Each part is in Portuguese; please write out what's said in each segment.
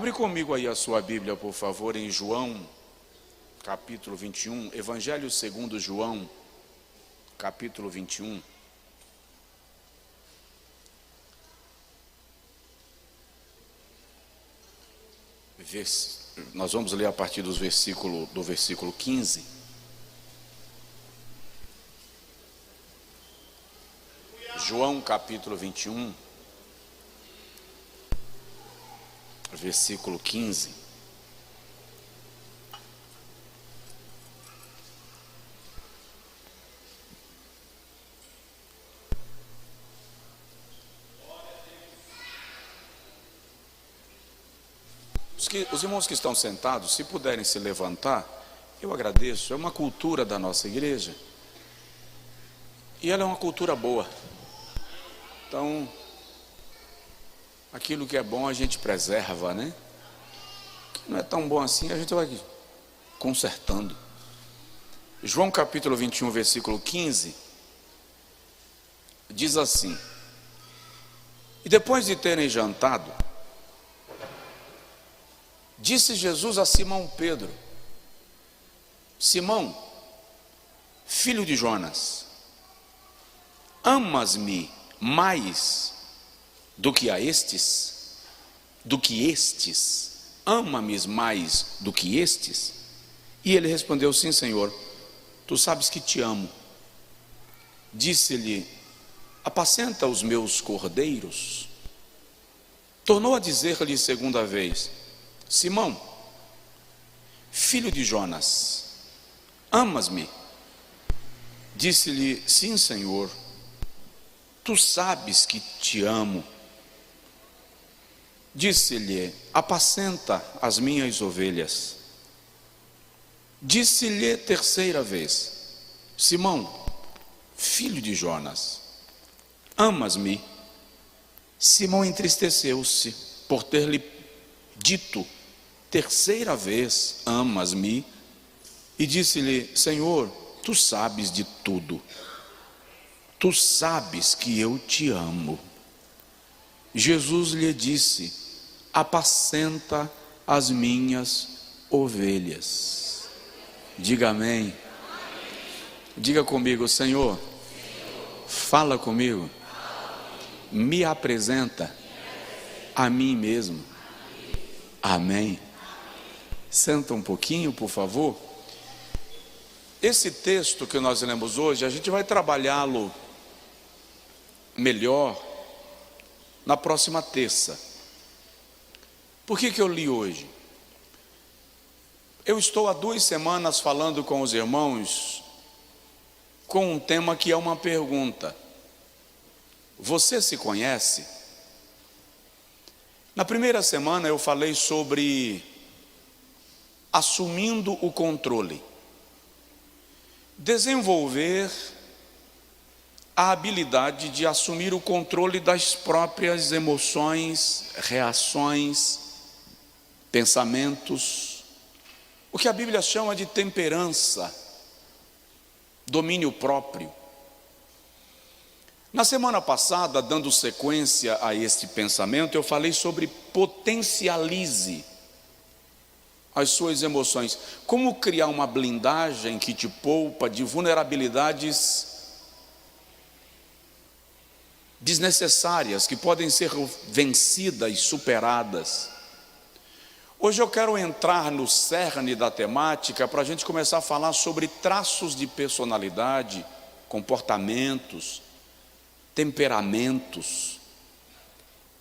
Abre comigo aí a sua Bíblia, por favor, em João, capítulo 21, Evangelho segundo João, capítulo 21. Nós vamos ler a partir do versículo 15. João, capítulo 21. Versículo 15. Os irmãos que estão sentados, se puderem se levantar, eu agradeço. É uma cultura da nossa igreja e ela é uma cultura boa. Então, aquilo que é bom a gente preserva, né? O que não é tão bom assim, a gente vai consertando. João capítulo 21, versículo 15, diz assim: E depois de terem jantado, disse Jesus a Simão Pedro: Simão, filho de Jonas, amas-me mais do que estes? Ama-me mais do que estes? E ele respondeu: Sim, Senhor, tu sabes que te amo. Disse-lhe: Apacenta os meus cordeiros. Tornou a dizer-lhe segunda vez: Simão, filho de Jonas, amas-me? Disse-lhe: Sim, Senhor, tu sabes que te amo. Disse-lhe: Apacenta as minhas ovelhas. Disse-lhe terceira vez: Simão, filho de Jonas, amas-me? Simão entristeceu-se por ter-lhe dito terceira vez: amas-me? E disse-lhe: Senhor, tu sabes de tudo. Tu sabes que eu te amo. Jesus lhe disse: Apacenta as minhas ovelhas. Diga amém. Diga comigo: Senhor, fala comigo. Me apresenta a mim mesmo. Amém. Senta um pouquinho, por favor. Esse texto que nós lemos hoje, a gente vai trabalhá-lo melhor na próxima terça. Por que eu li hoje? Eu estou há 2 semanas falando com os irmãos com um tema que é uma pergunta: você se conhece? Na primeira semana eu falei sobre assumindo o controle, desenvolver a habilidade de assumir o controle das próprias emoções, reações, pensamentos, o que a Bíblia chama de temperança, domínio próprio. Na semana passada, dando sequência a este pensamento, eu falei sobre potencialize as suas emoções. Como criar uma blindagem que te poupa de vulnerabilidades desnecessárias, que podem ser vencidas, superadas. Hoje eu quero entrar no cerne da temática para a gente começar a falar sobre traços de personalidade, comportamentos, temperamentos.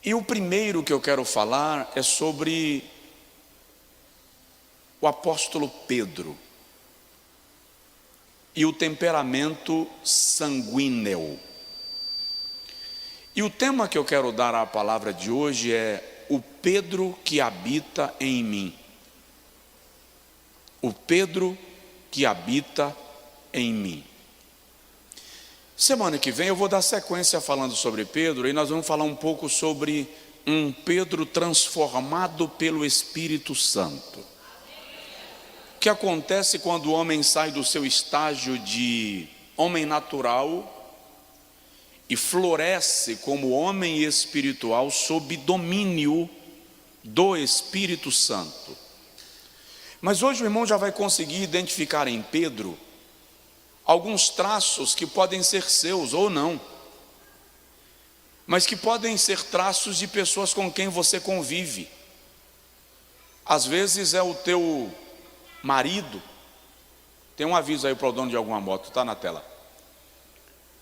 E o primeiro que eu quero falar é sobre o apóstolo Pedro e o temperamento sanguíneo. E o tema que eu quero dar à palavra de hoje é o Pedro que habita em mim. O Pedro que habita em mim. Semana que vem eu vou dar sequência falando sobre Pedro, e nós vamos falar um pouco sobre um Pedro transformado pelo Espírito Santo. O que acontece quando o homem sai do seu estágio de homem natural e floresce como homem espiritual sob domínio do Espírito Santo. Mas hoje o irmão já vai conseguir identificar em Pedro alguns traços que podem ser seus ou não, mas que podem ser traços de pessoas com quem você convive. Às vezes é o teu marido. Tem um aviso aí para o dono de alguma moto, está na tela.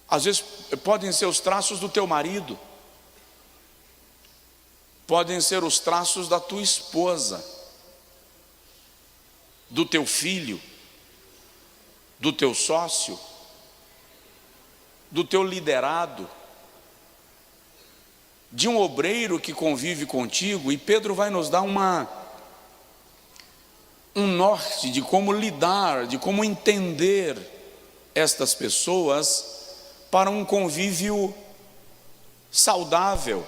Às vezes podem ser os traços do teu marido, podem ser os traços da tua esposa, do teu filho, do teu sócio, do teu liderado, de um obreiro que convive contigo. E Pedro vai nos dar um norte de como lidar, de como entender estas pessoas para um convívio saudável,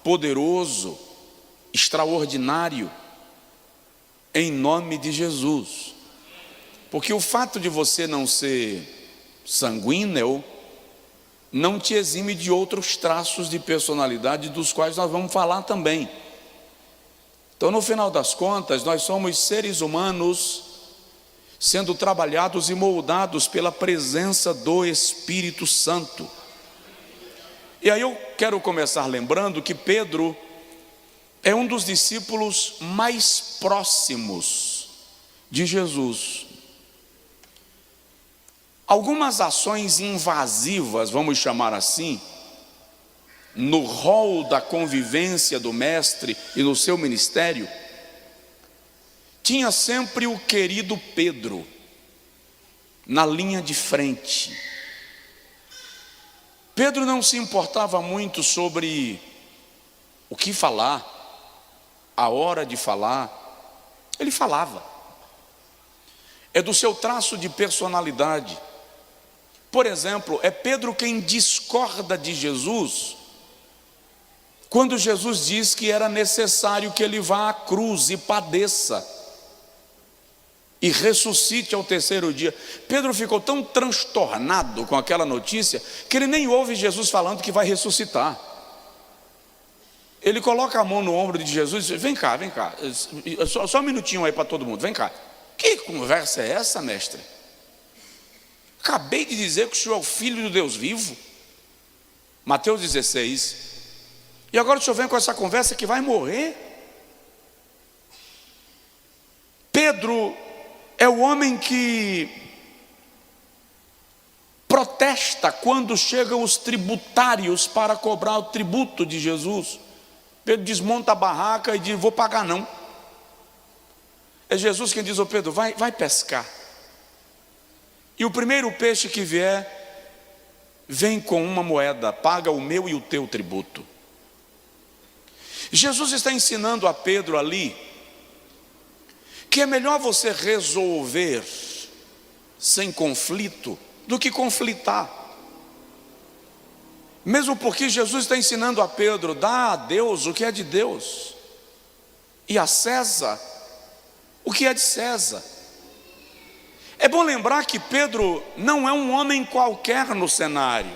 poderoso, extraordinário, em nome de Jesus. Porque o fato de você não ser sanguíneo não te exime de outros traços de personalidade dos quais nós vamos falar também. Então, no final das contas, nós somos seres humanos sendo trabalhados e moldados pela presença do Espírito Santo. E aí eu quero começar lembrando que Pedro é um dos discípulos mais próximos de Jesus. Algumas ações invasivas, vamos chamar assim, no rol da convivência do mestre e no seu ministério, tinha sempre o querido Pedro na linha de frente. Pedro não se importava muito sobre o que falar, a hora de falar, ele falava. É do seu traço de personalidade. Por exemplo, é Pedro quem discorda de Jesus quando Jesus diz que era necessário que ele vá à cruz e padeça e ressuscite ao terceiro dia. Pedro ficou tão transtornado com aquela notícia que ele nem ouve Jesus falando que vai ressuscitar. Ele coloca a mão no ombro de Jesus e diz: vem cá, só um minutinho aí para todo mundo, vem cá. Que conversa é essa, mestre? Acabei de dizer que o Senhor é o Filho do Deus vivo. Mateus 16. E agora o Senhor vem com essa conversa que vai morrer? Pedro é o homem que protesta quando chegam os tributários para cobrar o tributo de Jesus. Pedro desmonta a barraca e diz: vou pagar não. É Jesus quem diz: ô Pedro, vai pescar. E o primeiro peixe que vier, vem com uma moeda, paga o meu e o teu tributo. Jesus está ensinando a Pedro ali que é melhor você resolver sem conflito do que conflitar. Mesmo porque Jesus está ensinando a Pedro: dá a Deus o que é de Deus e a César o que é de César. É bom lembrar que Pedro não é um homem qualquer no cenário.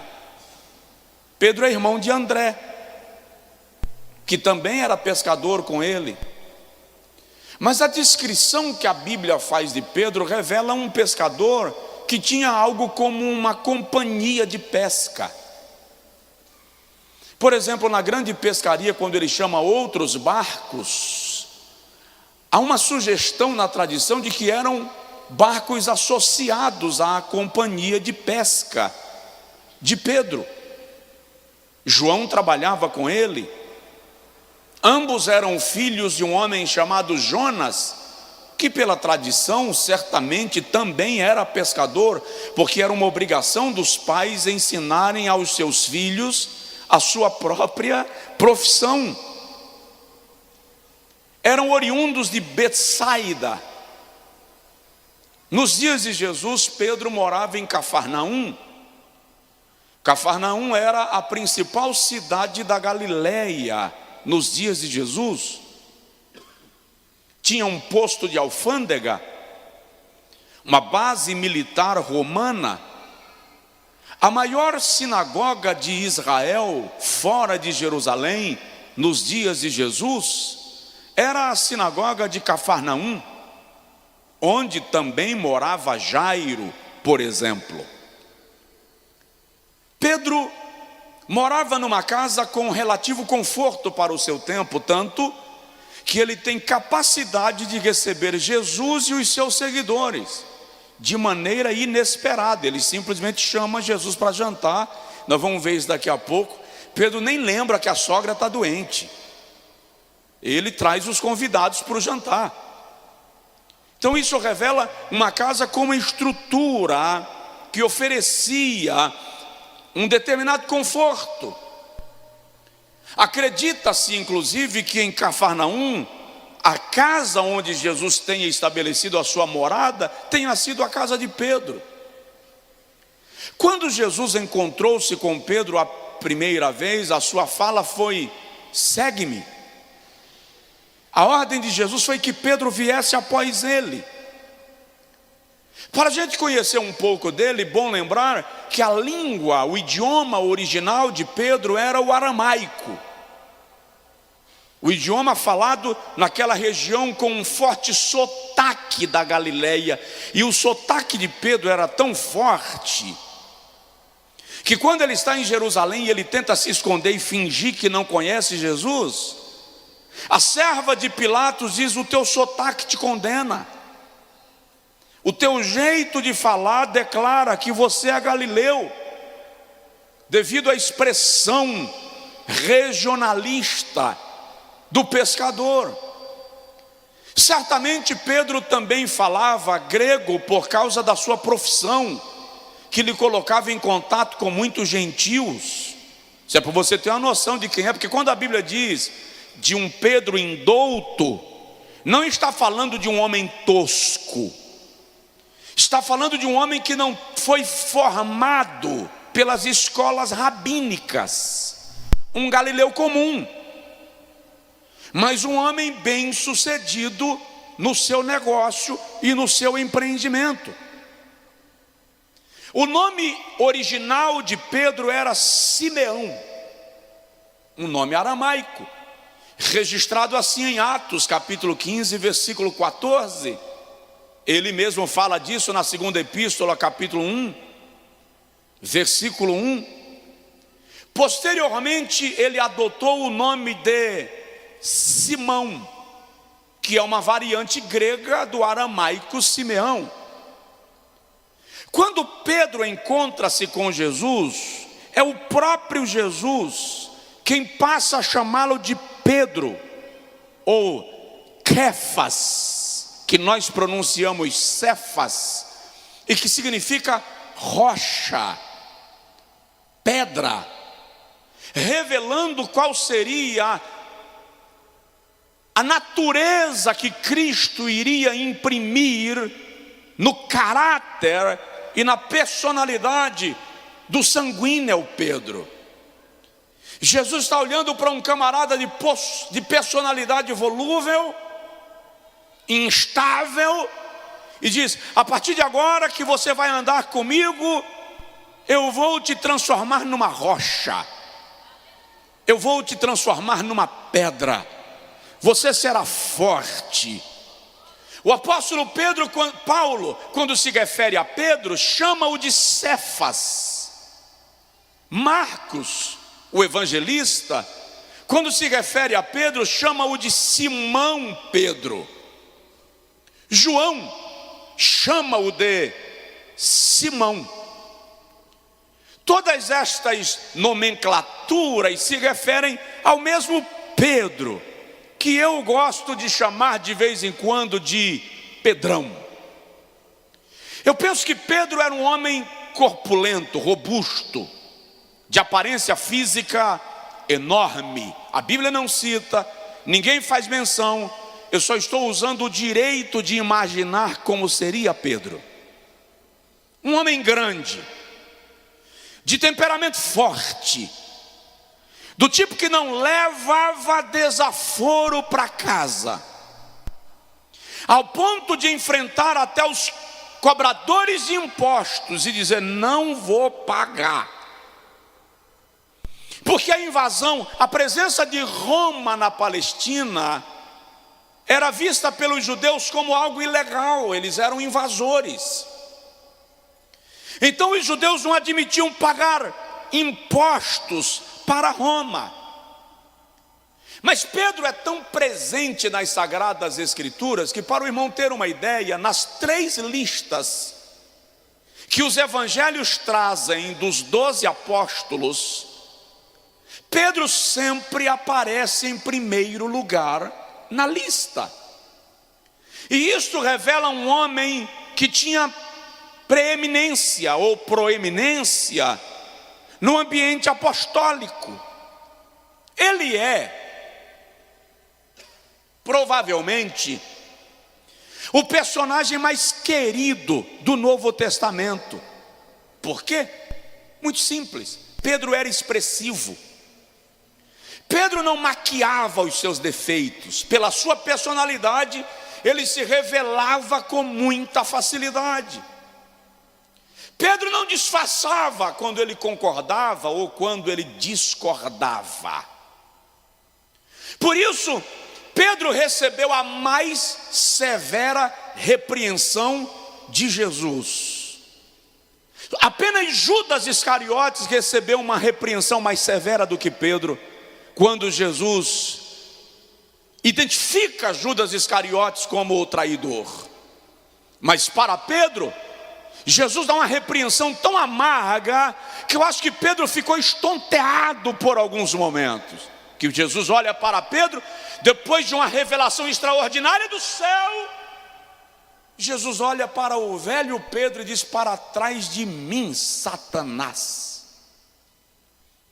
Pedro é irmão de André, que também era pescador com ele. Mas a descrição que a Bíblia faz de Pedro revela um pescador que tinha algo como uma companhia de pesca. Por exemplo, na grande pescaria, quando ele chama outros barcos, há uma sugestão na tradição de que eram barcos associados à companhia de pesca de Pedro. João trabalhava com ele. Ambos eram filhos de um homem chamado Jonas, que pela tradição certamente também era pescador, porque era uma obrigação dos pais ensinarem aos seus filhos a sua própria profissão. Eram oriundos de Betsaida. Nos dias de Jesus, Pedro morava em Cafarnaum. Cafarnaum era a principal cidade da Galileia nos dias de Jesus. Tinha um posto de alfândega, uma base militar romana. A maior sinagoga de Israel, fora de Jerusalém, nos dias de Jesus, era a sinagoga de Cafarnaum, onde também morava Jairo, por exemplo. Pedro morava numa casa com relativo conforto para o seu tempo, tanto que ele tem capacidade de receber Jesus e os seus seguidores de maneira inesperada. Ele simplesmente chama Jesus para jantar. Nós vamos ver isso daqui a pouco. Pedro nem lembra que a sogra está doente. Ele traz os convidados para o jantar. Então isso revela uma casa com uma estrutura que oferecia um determinado conforto. Acredita-se inclusive que em Cafarnaum, a casa onde Jesus tenha estabelecido a sua morada tenha sido a casa de Pedro. Quando Jesus encontrou-se com Pedro a primeira vez, a sua fala foi: segue-me. A ordem de Jesus foi que Pedro viesse após ele. Para a gente conhecer um pouco dele, bom lembrar que a língua, o idioma original de Pedro era o aramaico. O idioma falado naquela região com um forte sotaque da Galileia. E o sotaque de Pedro era tão forte que quando ele está em Jerusalém e ele tenta se esconder e fingir que não conhece Jesus, a serva de Pilatos diz: o teu sotaque te condena. O teu jeito de falar declara que você é galileu, devido à expressão regionalista do pescador. Certamente Pedro também falava grego por causa da sua profissão, que lhe colocava em contato com muitos gentios. Isso é para você ter uma noção de quem é, porque quando a Bíblia diz de um Pedro indouto, não está falando de um homem tosco, está falando de um homem que não foi formado pelas escolas rabínicas, um galileu comum, mas um homem bem sucedido no seu negócio e no seu empreendimento. O nome original de Pedro era Simeão, um nome aramaico, registrado assim em Atos capítulo 15, versículo 14. Ele mesmo fala disso na segunda epístola, capítulo 1, versículo 1. Posteriormente ele adotou o nome de Simão, que é uma variante grega do aramaico Simeão. Quando Pedro encontra-se com Jesus, é o próprio Jesus quem passa a chamá-lo de Pedro, ou Kefas, que nós pronunciamos Cefas, e que significa rocha, pedra, revelando qual seria a natureza que Cristo iria imprimir no caráter e na personalidade do sanguíneo Pedro. Jesus está olhando para um camarada de personalidade volúvel, instável, e diz: a partir de agora que você vai andar comigo, eu vou te transformar numa rocha, eu vou te transformar numa pedra, você será forte. O apóstolo Paulo, quando se refere a Pedro, chama-o de Cefas. Marcos, o evangelista, quando se refere a Pedro, chama-o de Simão Pedro. João chama-o de Simão. Todas estas nomenclaturas se referem ao mesmo Pedro, que eu gosto de chamar de vez em quando de Pedrão. Eu penso que Pedro era um homem corpulento, robusto, de aparência física enorme. A Bíblia não cita, ninguém faz menção, eu só estou usando o direito de imaginar como seria Pedro. Um homem grande, de temperamento forte, do tipo que não levava desaforo para casa, ao ponto de enfrentar até os cobradores de impostos e dizer: não vou pagar. Porque a invasão, a presença de Roma na Palestina era vista pelos judeus como algo ilegal, eles eram invasores. Então os judeus não admitiam pagar impostos para Roma. Mas Pedro é tão presente nas Sagradas Escrituras que, para o irmão ter uma ideia, nas 3 listas que os evangelhos trazem dos 12 apóstolos, Pedro sempre aparece em primeiro lugar na lista. E isto revela um homem que tinha preeminência ou proeminência no ambiente apostólico. Ele é provavelmente o personagem mais querido do Novo Testamento. Por quê? Muito simples. Pedro era expressivo. Pedro não maquiava os seus defeitos. Pela sua personalidade, ele se revelava com muita facilidade. Pedro não disfarçava quando ele concordava ou quando ele discordava. Por isso, Pedro recebeu a mais severa repreensão de Jesus. Apenas Judas Iscariotes recebeu uma repreensão mais severa do que Pedro, quando Jesus identifica Judas Iscariotes como o traidor. Mas para Pedro, Jesus dá uma repreensão tão amarga que eu acho que Pedro ficou estonteado por alguns momentos. Que Jesus olha para Pedro, depois de uma revelação extraordinária do céu, Jesus olha para o velho Pedro e diz: para trás de mim, Satanás,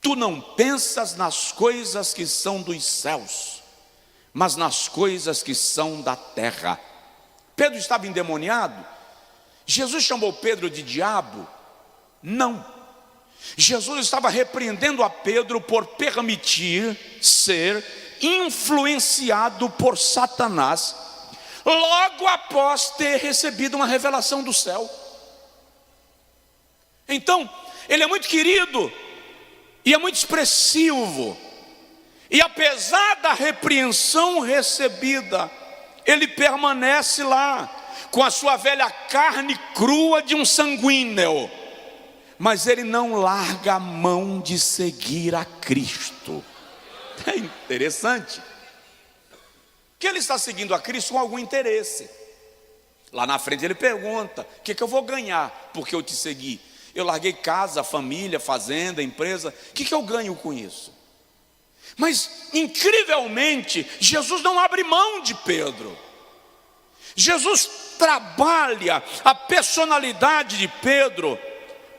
tu não pensas nas coisas que são dos céus, mas nas coisas que são da terra. Pedro estava endemoniado? Jesus chamou Pedro de diabo? Não. Jesus estava repreendendo a Pedro por permitir ser influenciado por Satanás, logo após ter recebido uma revelação do céu. Então, ele é muito querido e é muito expressivo, e apesar da repreensão recebida, ele permanece lá com a sua velha carne crua de um sanguíneo, mas ele não larga a mão de seguir a Cristo. É interessante que ele está seguindo a Cristo com algum interesse. Lá na frente ele pergunta: o que eu vou ganhar porque eu te segui? Eu larguei casa, família, fazenda, empresa, o que eu ganho com isso? Mas incrivelmente Jesus não abre mão de Pedro. Jesus trabalha a personalidade de Pedro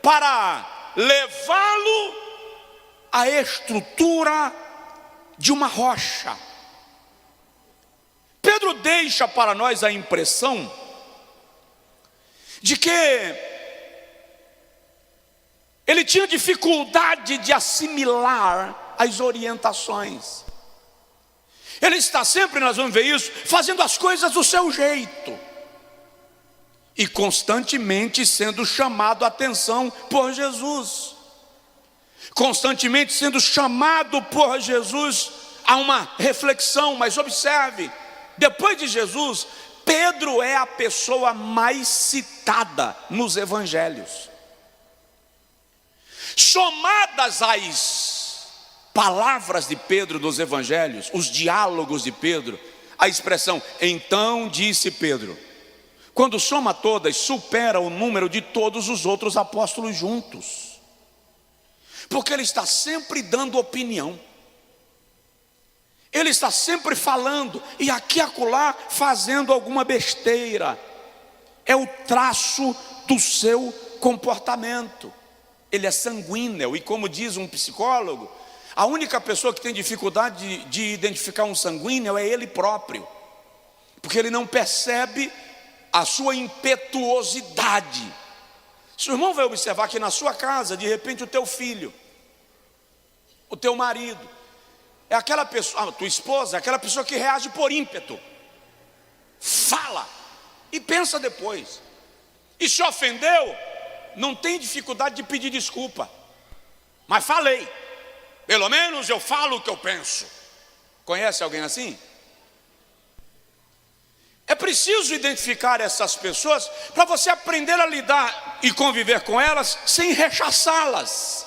para levá-lo à estrutura de uma rocha. Pedro deixa para nós a impressão de que ele tinha dificuldade de assimilar as orientações. Ele está sempre, nós vamos ver isso, fazendo as coisas do seu jeito e constantemente sendo chamado a atenção por Jesus, constantemente sendo chamado por Jesus a uma reflexão. Mas observe, depois de Jesus, Pedro é a pessoa mais citada nos evangelhos. Somadas as palavras de Pedro nos evangelhos, os diálogos de Pedro, a expressão então disse Pedro, quando soma todas, supera o número de todos os outros apóstolos juntos, porque ele está sempre dando opinião, ele está sempre falando, e aqui e acolá fazendo alguma besteira. É o traço do seu comportamento. Ele é sanguíneo, e como diz um psicólogo, a única pessoa que tem dificuldade de identificar um sanguíneo é ele próprio, porque ele não percebe a sua impetuosidade. Se o irmão vai observar que na sua casa, de repente o teu filho, o teu marido, é aquela pessoa, a tua esposa, é aquela pessoa que reage por ímpeto, fala e pensa depois, e se ofendeu, não tem dificuldade de pedir desculpa, mas falei, pelo menos eu falo o que eu penso. Conhece alguém assim? preciso identificar essas pessoas para você aprender a lidar e conviver com elas sem rechaçá-las,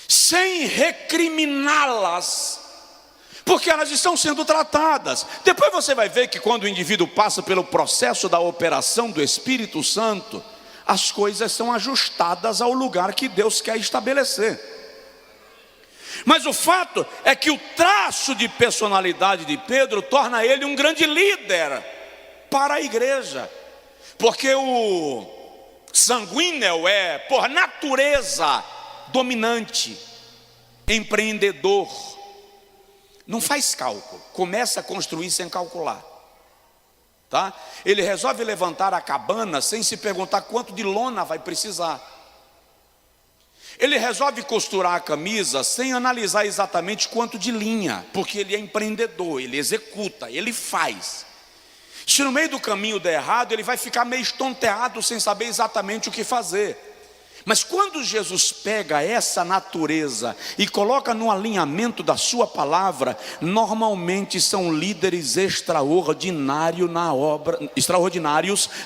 sem recriminá-las, porque elas estão sendo tratadas. Depois você vai ver que quando o indivíduo passa pelo processo da operação do Espírito Santo, as coisas são ajustadas ao lugar que Deus quer estabelecer. Mas o fato é que o traço de personalidade de Pedro torna ele um grande líder para a igreja, porque o sanguíneo é, por natureza, dominante, empreendedor, não faz cálculo, começa a construir sem calcular, tá? Ele resolve levantar a cabana sem se perguntar quanto de lona vai precisar. Ele resolve costurar a camisa sem analisar exatamente quanto de linha, porque ele é empreendedor, ele executa, ele faz. Se no meio do caminho der errado, ele vai ficar meio estonteado sem saber exatamente o que fazer. Mas quando Jesus pega essa natureza e coloca no alinhamento da sua palavra, normalmente são líderes extraordinários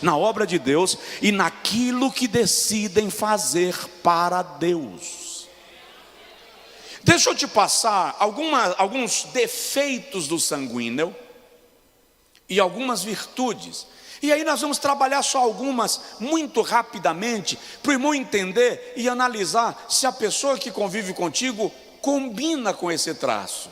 na obra de Deus e naquilo que decidem fazer para Deus. Deixa eu te passar alguns defeitos do sanguíneo e algumas virtudes. E aí nós vamos trabalhar só algumas muito rapidamente, para o irmão entender e analisar se a pessoa que convive contigo combina com esse traço.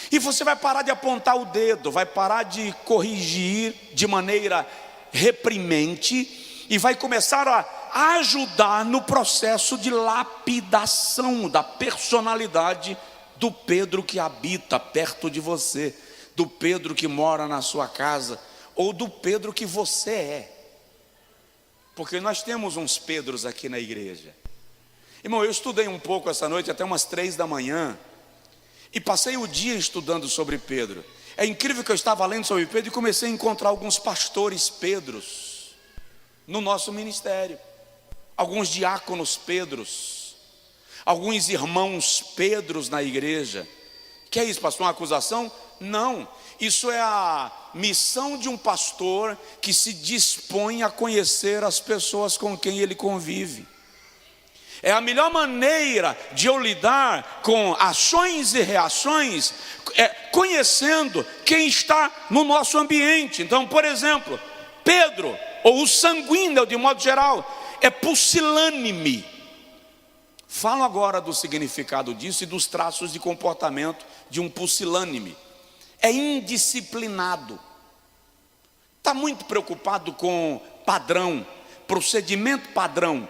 E você vai parar de apontar o dedo, vai parar de corrigir de maneira reprimente e vai começar a ajudar no processo de lapidação da personalidade do Pedro que habita perto de você, do Pedro que mora na sua casa, ou do Pedro que você é. Porque nós temos uns Pedros aqui na igreja. Irmão, eu estudei um pouco essa noite, até umas 3 da manhã, e passei o dia estudando sobre Pedro. É incrível que eu estava lendo sobre Pedro e comecei a encontrar alguns pastores Pedros no nosso ministério, alguns diáconos Pedros, alguns irmãos Pedros na igreja. Que é isso, pastor? Uma acusação? Não, isso é a missão de um pastor que se dispõe a conhecer as pessoas com quem ele convive. É a melhor maneira de eu lidar com ações e reações, conhecendo quem está no nosso ambiente. Então, por exemplo, Pedro, ou o sanguíneo de modo geral, é pusilânime. Falo agora do significado disso e dos traços de comportamento de um pusilânime. É indisciplinado, está muito preocupado com padrão, procedimento padrão,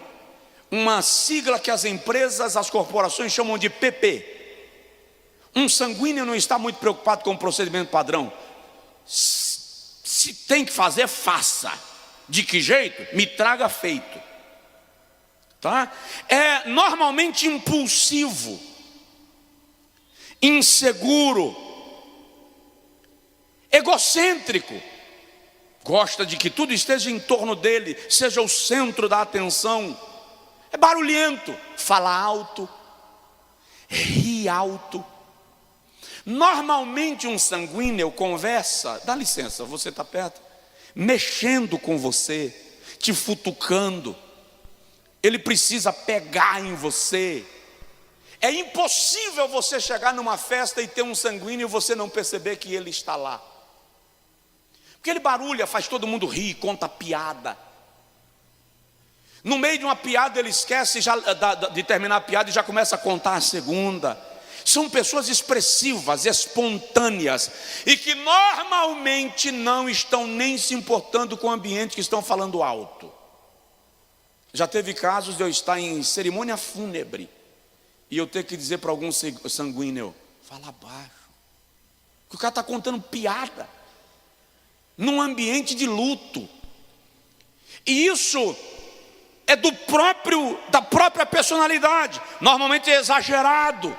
uma sigla que as empresas, as corporações chamam de PP. Um sanguíneo não está muito preocupado com o procedimento padrão. Se tem que fazer, faça. De que jeito? Me traga feito. Tá? É normalmente impulsivo, inseguro, egocêntrico, gosta de que tudo esteja em torno dele, seja o centro da atenção, é barulhento, fala alto, ri alto. Normalmente um sanguíneo conversa, dá licença, você está perto, mexendo com você, te futucando, ele precisa pegar em você. É impossível você chegar numa festa e ter um sanguíneo e você não perceber que ele está lá. Porque ele barulha, faz todo mundo rir, conta piada. No meio de uma piada ele esquece de terminar a piada e já começa a contar a segunda. São pessoas expressivas, espontâneas, e que normalmente não estão nem se importando com o ambiente, que estão falando alto. Já teve casos de eu estar em cerimônia fúnebre e eu ter que dizer para algum sanguíneo, fala baixo, que o cara está contando piada num ambiente de luto. E isso é da própria personalidade. Normalmente é exagerado,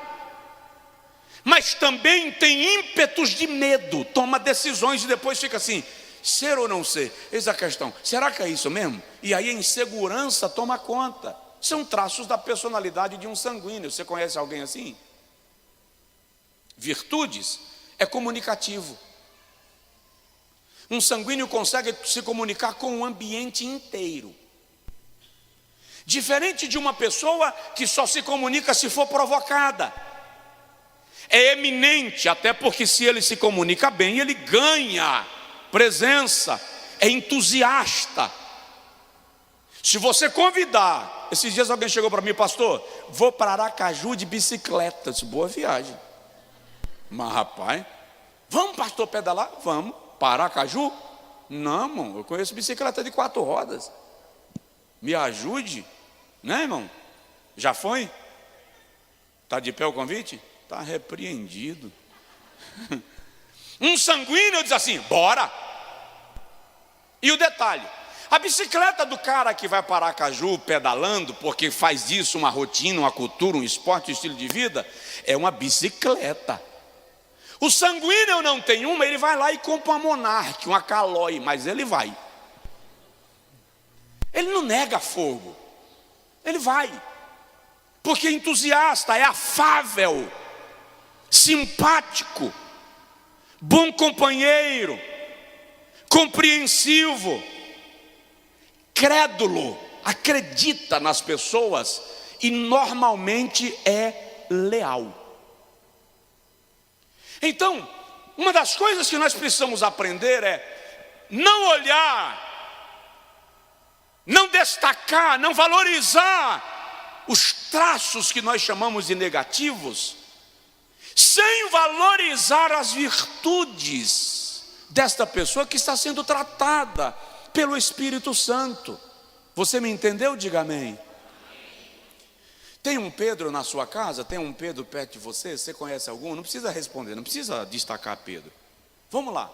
mas também tem ímpetos de medo, toma decisões e depois fica assim, ser ou não ser? Eis a questão, será que é isso mesmo? E aí a insegurança toma conta. São traços da personalidade de um sanguíneo. Você conhece alguém assim? Virtudes, é comunicativo. Um sanguíneo consegue se comunicar com o ambiente inteiro. Diferente de uma pessoa que só se comunica se for provocada. É eminente, até porque se ele se comunica bem, ele ganha presença, é entusiasta. Se você convidar, esses dias alguém chegou para mim, pastor, vou para Aracaju de bicicleta. Eu disse, boa viagem. Mas rapaz, vamos pastor pedalar? Vamos. Para Aracaju? Não, irmão, eu conheço bicicleta de 4 rodas. Me ajude, né, irmão? Já foi? Está de pé o convite? Está repreendido. Um sanguíneo diz assim, bora. E o detalhe, a bicicleta do cara que vai para Aracaju pedalando, porque faz disso uma rotina, uma cultura, um esporte, um estilo de vida, é uma bicicleta. O sanguíneo não tem uma, ele vai lá e compra uma Monarch, uma Caloi, mas ele vai. Ele não nega fogo, ele vai. Porque é entusiasta, é afável, simpático, bom companheiro, compreensivo, crédulo, acredita nas pessoas e normalmente é leal. Então, uma das coisas que nós precisamos aprender é não olhar, não destacar, não valorizar os traços que nós chamamos de negativos, sem valorizar as virtudes desta pessoa que está sendo tratada pelo Espírito Santo. Você me entendeu? Diga amém. Tem um Pedro na sua casa? Tem um Pedro perto de você? Você conhece algum? Não precisa responder, não precisa destacar Pedro. Vamos lá.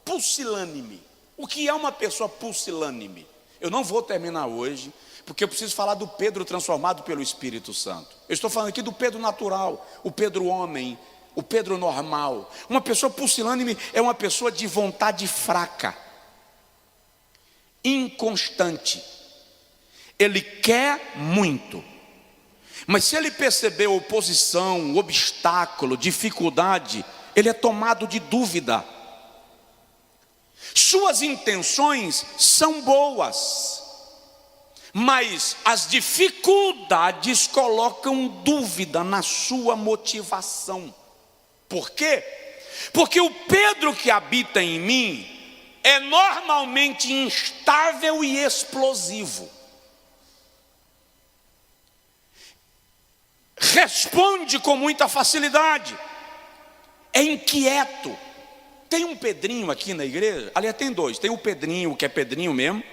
Pusilânime. O que é uma pessoa pusilânime? Eu não vou terminar hoje, porque eu preciso falar do Pedro transformado pelo Espírito Santo. Eu estou falando aqui do Pedro natural, o Pedro homem, o Pedro normal. Uma pessoa pusilânime é uma pessoa de vontade fraca, inconstante. Ele quer muito, mas se ele perceber oposição, obstáculo, dificuldade, ele é tomado de dúvida. Suas intenções são boas, mas as dificuldades colocam dúvida na sua motivação. Por quê? Porque o Pedro que habita em mim é normalmente instável e explosivo. Responde com muita facilidade, é inquieto. Tem um Pedrinho aqui na igreja, aliás tem dois, tem o Pedrinho, que é Pedrinho mesmo,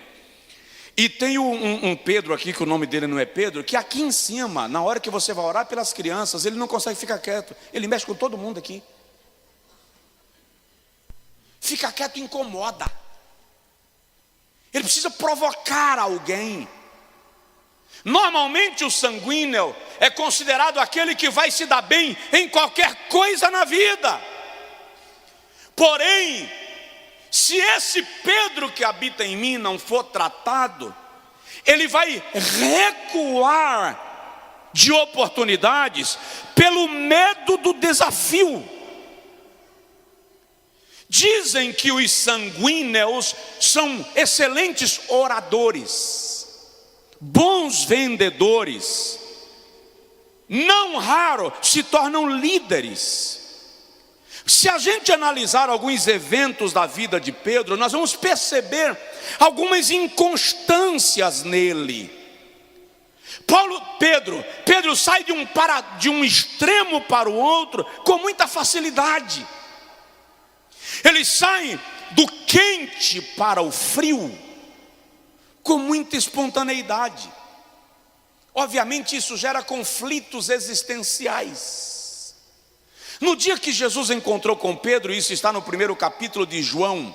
e tem um Pedro aqui, que o nome dele não é Pedro, que aqui em cima, na hora que você vai orar pelas crianças, ele não consegue ficar quieto, ele mexe com todo mundo aqui. Fica quieto incomoda, ele precisa provocar alguém. Normalmente o sanguíneo é considerado aquele que vai se dar bem em qualquer coisa na vida. Porém, se esse Pedro que habita em mim não for tratado, ele vai recuar de oportunidades pelo medo do desafio. Dizem que os sanguíneos são excelentes oradores, bons vendedores, não raro se tornam líderes. Se a gente analisar alguns eventos da vida de Pedro, nós vamos perceber algumas inconstâncias nele. Pedro sai de um extremo para o outro com muita facilidade. Ele sai do quente para o frio com muita espontaneidade. Obviamente isso gera conflitos existenciais. No dia que Jesus encontrou com Pedro, isso está no 1º capítulo de João,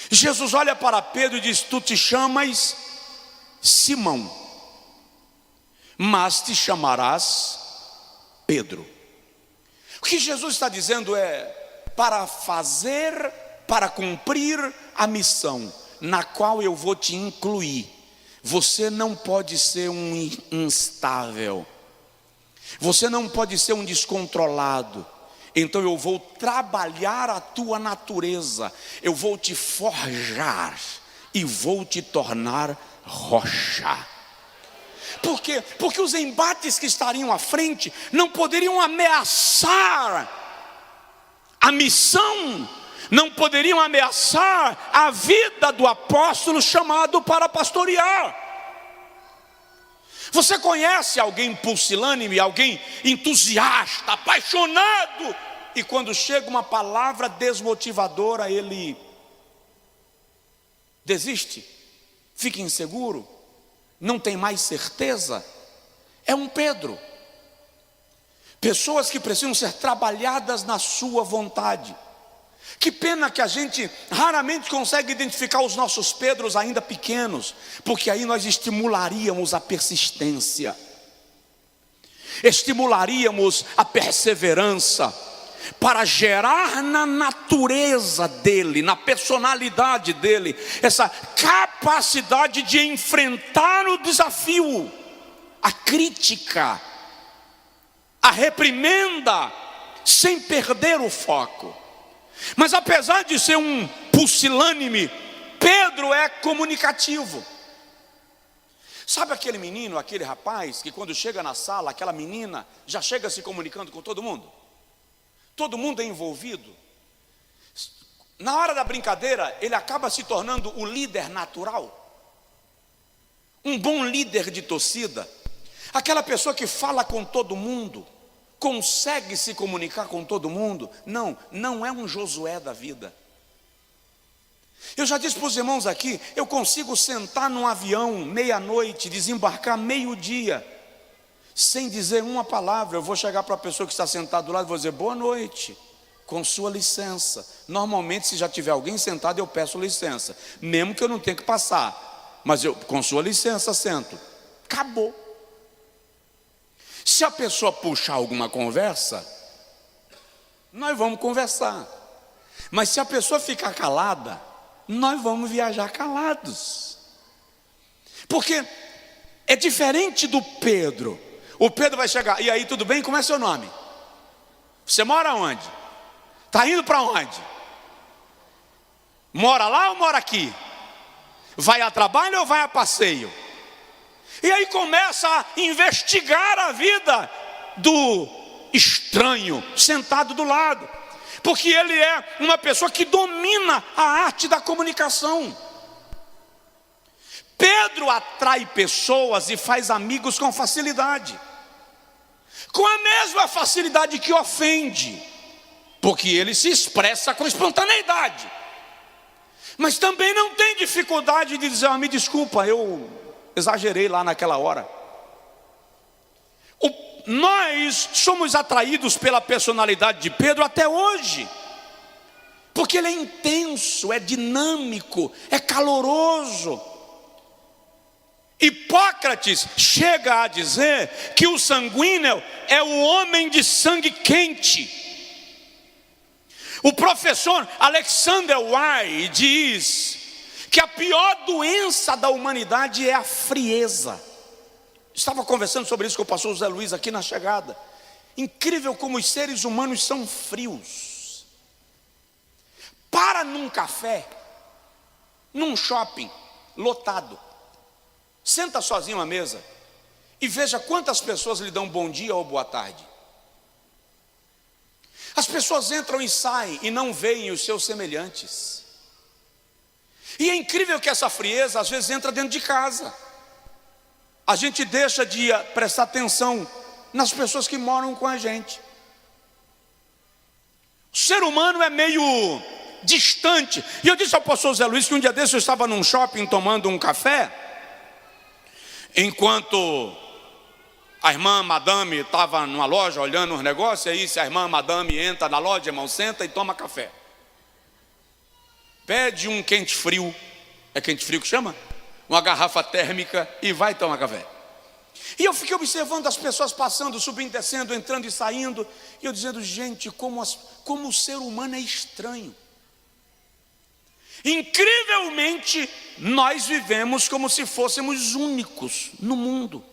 Jesus olha para Pedro e diz: tu te chamas Simão, mas te chamarás Pedro. O que Jesus está dizendo é: para cumprir a missão na qual eu vou te incluir, você não pode ser um instável, você não pode ser um descontrolado. então eu vou trabalhar a tua natureza, eu vou te forjar e vou te tornar rocha. Por quê? Porque os embates que estariam à frente não poderiam ameaçar a missão, não poderiam ameaçar a vida do apóstolo chamado para pastorear. Você conhece alguém pusilânime, alguém entusiasta, apaixonado, e quando chega uma palavra desmotivadora, ele desiste, fica inseguro, não tem mais certeza? É um Pedro. Pessoas que precisam ser trabalhadas na sua vontade. Que pena que a gente raramente consegue identificar os nossos Pedros ainda pequenos, porque aí nós estimularíamos a persistência, estimularíamos a perseverança, para gerar na natureza dele, na personalidade dele, essa capacidade de enfrentar o desafio, a crítica, a reprimenda, sem perder o foco. Mas apesar de ser um pusilânime, Pedro é comunicativo. Sabe aquele menino, aquele rapaz, que quando chega na sala, aquela menina já chega se comunicando com todo mundo? Todo mundo é envolvido. Na hora da brincadeira, ele acaba se tornando o líder natural. Um bom líder de torcida. Aquela pessoa que fala com todo mundo, consegue se comunicar com todo mundo. Não é um Josué da vida. Eu já disse para os irmãos aqui, eu consigo sentar num avião meia-noite, desembarcar meio-dia, sem dizer uma palavra. Eu vou chegar para a pessoa que está sentada do lado e vou dizer: boa noite, com sua licença. Normalmente, se já tiver alguém sentado, eu peço licença, mesmo que eu não tenha que passar, mas eu, com sua licença, sento. Acabou. Se a pessoa puxar alguma conversa, nós vamos conversar. Mas se a pessoa ficar calada, nós vamos viajar calados. Porque é diferente do Pedro. O Pedro vai chegar: e aí, tudo bem? Como é seu nome? Você mora onde? Está indo para onde? Mora lá ou mora aqui? Vai a trabalho ou vai a passeio? E aí começa a investigar a vida do estranho sentado do lado, porque ele é uma pessoa que domina a arte da comunicação. Pedro atrai pessoas e faz amigos com facilidade, com a mesma facilidade que ofende, porque ele se expressa com espontaneidade, mas também não tem dificuldade de dizer: me desculpa, eu exagerei lá naquela hora. Nós somos atraídos pela personalidade de Pedro até hoje, porque ele é intenso, é dinâmico, é caloroso. Hipócrates chega a dizer que o sanguíneo é o homem de sangue quente. O professor Alexander Whyte diz que a pior doença da humanidade é a frieza. Estava conversando sobre isso com o pastor José Luiz aqui na chegada. Incrível como os seres humanos são frios. Para num café, num shopping lotado, senta sozinho à mesa e veja quantas pessoas lhe dão bom dia ou boa tarde. As pessoas entram e saem e não veem os seus semelhantes. E é incrível que essa frieza às vezes entra dentro de casa. A gente deixa de prestar atenção nas pessoas que moram com a gente. O ser humano é meio distante. E eu disse ao pastor Zé Luiz que um dia desse eu estava num shopping tomando um café, enquanto a irmã Madame estava numa loja olhando os negócios. Aí se a irmã Madame entra na loja, irmão, senta e toma café. Pede um quente frio, é quente frio que chama? Uma garrafa térmica e vai tomar café. E eu fiquei observando as pessoas passando, subindo, descendo, entrando e saindo, e eu dizendo: gente, como o ser humano é estranho. Incrivelmente, nós vivemos como se fôssemos únicos no mundo.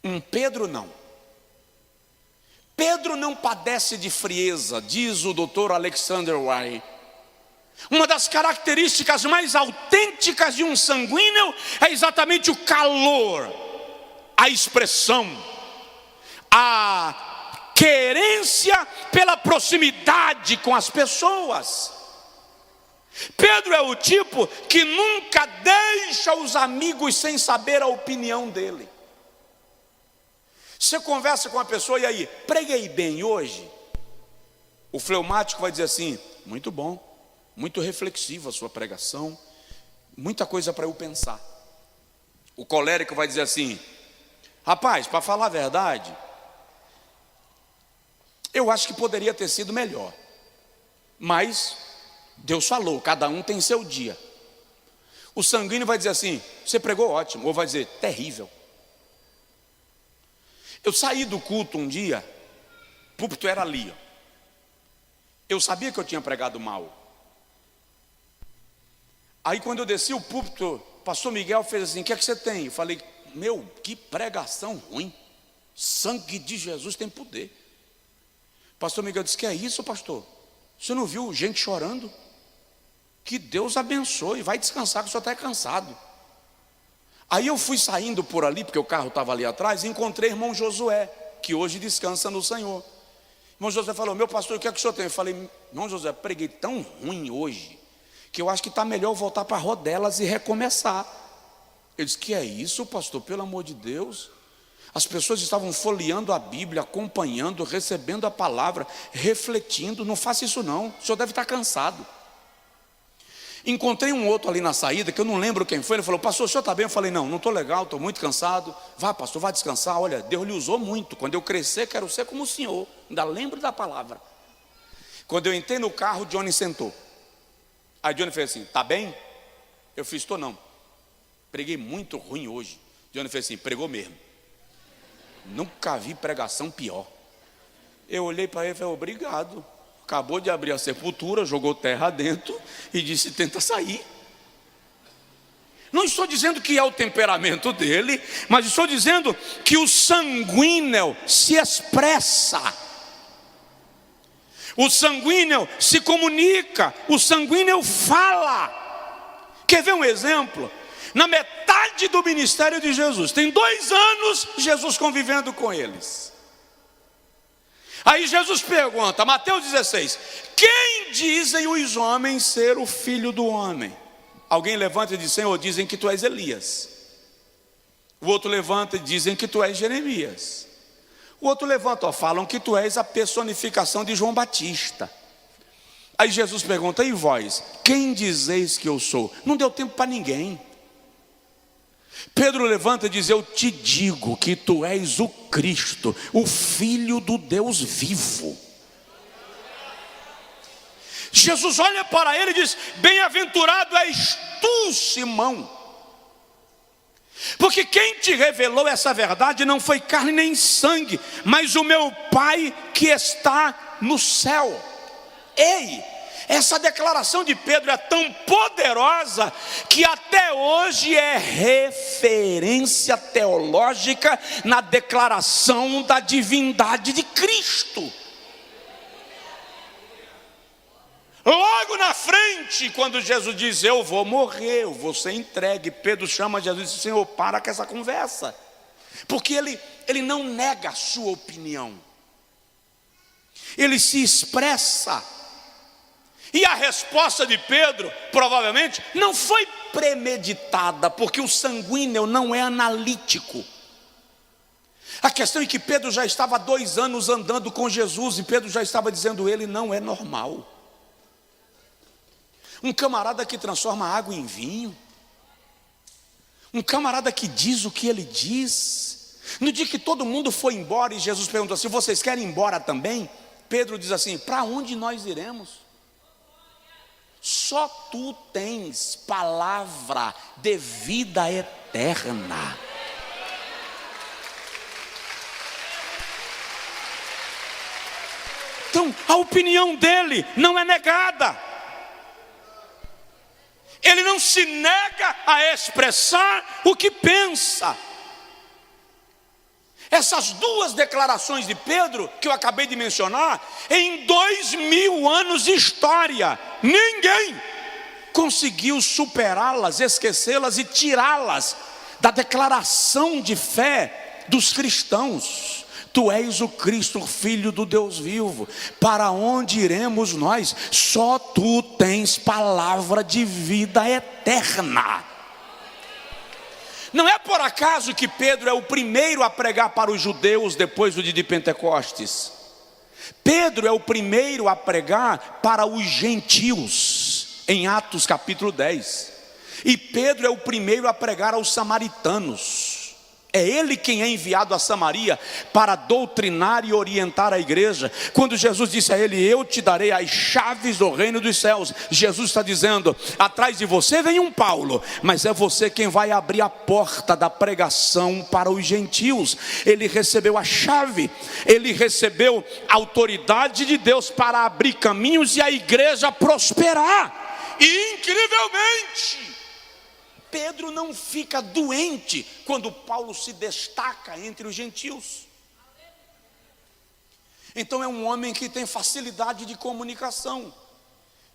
Um Pedro não. Pedro não padece de frieza, diz o doutor Alexander Whyte. Uma das características mais autênticas de um sanguíneo é exatamente o calor, a expressão, a querência pela proximidade com as pessoas. Pedro é o tipo que nunca deixa os amigos sem saber a opinião dele. Você conversa com uma pessoa e aí, preguei bem hoje? O fleumático vai dizer assim, muito bom, muito reflexiva a sua pregação, muita coisa para eu pensar. O colérico vai dizer assim, rapaz, para falar a verdade, eu acho que poderia ter sido melhor, mas Deus falou, cada um tem seu dia. O sanguíneo vai dizer assim, você pregou ótimo, ou vai dizer, terrível. Eu saí do culto um dia, o púlpito era ali, ó. Eu sabia que eu tinha pregado mal. Aí quando eu desci o púlpito, o pastor Miguel fez assim, o que é que você tem? Eu falei, meu, que pregação ruim, sangue de Jesus tem poder. O pastor Miguel disse, que é isso, pastor? Você não viu gente chorando? Que Deus abençoe, vai descansar que o senhor está cansado. Aí eu fui saindo por ali, porque o carro estava ali atrás, e encontrei o irmão Josué, que hoje descansa no Senhor. O irmão Josué falou, meu pastor, o que é que o senhor tem? Eu falei, irmão Josué, preguei tão ruim hoje, que eu acho que está melhor eu voltar para Rodelas e recomeçar. Ele disse, que é isso, pastor, pelo amor de Deus? As pessoas estavam folheando a Bíblia, acompanhando, recebendo a palavra, refletindo, não faça isso não, o senhor deve estar cansado. Encontrei um outro ali na saída, que eu não lembro quem foi, ele falou, pastor, o senhor está bem? Eu falei, não estou legal, estou muito cansado. Vá, pastor, vá descansar, olha, Deus lhe usou muito, quando eu crescer quero ser como o senhor, ainda lembro da palavra. Quando eu entrei no carro, Johnny sentou. Aí Johnny fez assim, está bem? Eu fiz, estou não, preguei muito ruim hoje. Johnny fez assim, pregou mesmo. Nunca vi pregação pior. Eu olhei para ele e falei, obrigado. Acabou de abrir a sepultura, jogou terra dentro e disse, tenta sair. Não estou dizendo que é o temperamento dele, mas estou dizendo que o sanguíneo se expressa. O sanguíneo se comunica, o sanguíneo fala. Quer ver um exemplo? Na metade do ministério de Jesus, tem 2 anos Jesus convivendo com eles. Aí Jesus pergunta, Mateus 16, quem dizem os homens ser o filho do homem? Alguém levanta e diz, Senhor, dizem que tu és Elias. O outro levanta e dizem que tu és Jeremias. O outro levanta, falam que tu és a personificação de João Batista. Aí Jesus pergunta, e vós, quem dizeis que eu sou? Não deu tempo para ninguém. Pedro levanta e diz, eu te digo que tu és o Cristo, o Filho do Deus vivo. Jesus olha para ele e diz, bem-aventurado és tu, Simão, porque quem te revelou essa verdade não foi carne nem sangue, mas o meu Pai que está no céu. Ei, essa declaração de Pedro é tão poderosa que até hoje é referência teológica na declaração da divindade de Cristo. Logo na frente, quando Jesus diz, eu vou morrer, eu vou ser entregue, Pedro chama Jesus e diz, Senhor, para com essa conversa. Porque ele não nega a sua opinião. Ele se expressa. E a resposta de Pedro, provavelmente, não foi premeditada, porque o sanguíneo não é analítico. A questão é que Pedro já estava há 2 anos andando com Jesus, e Pedro já estava dizendo, ele não é normal. Um camarada que transforma água em vinho, um camarada que diz o que ele diz. No dia que todo mundo foi embora, e Jesus perguntou assim, vocês querem ir embora também? Pedro diz assim, para onde nós iremos? Só tu tens palavra de vida eterna. Então, a opinião dele não é negada. Ele não se nega a expressar o que pensa. Essas duas declarações de Pedro, que eu acabei de mencionar, em 2000 anos de história, ninguém conseguiu superá-las, esquecê-las e tirá-las da declaração de fé dos cristãos. Tu és o Cristo, Filho do Deus vivo. Para onde iremos nós? Só tu tens palavra de vida eterna. Não é por acaso que Pedro é o primeiro a pregar para os judeus depois do dia de Pentecostes. Pedro é o primeiro a pregar para os gentios, em Atos capítulo 10. E Pedro é o primeiro a pregar aos samaritanos. É ele quem é enviado a Samaria para doutrinar e orientar a igreja. Quando Jesus disse a ele: eu te darei as chaves do reino dos céus, Jesus está dizendo: atrás de você vem um Paulo, mas é você quem vai abrir a porta da pregação para os gentios. Ele recebeu a chave, ele recebeu a autoridade de Deus para abrir caminhos e a igreja prosperar. E incrivelmente, Pedro não fica doente quando Paulo se destaca entre os gentios. Então é um homem que tem facilidade de comunicação,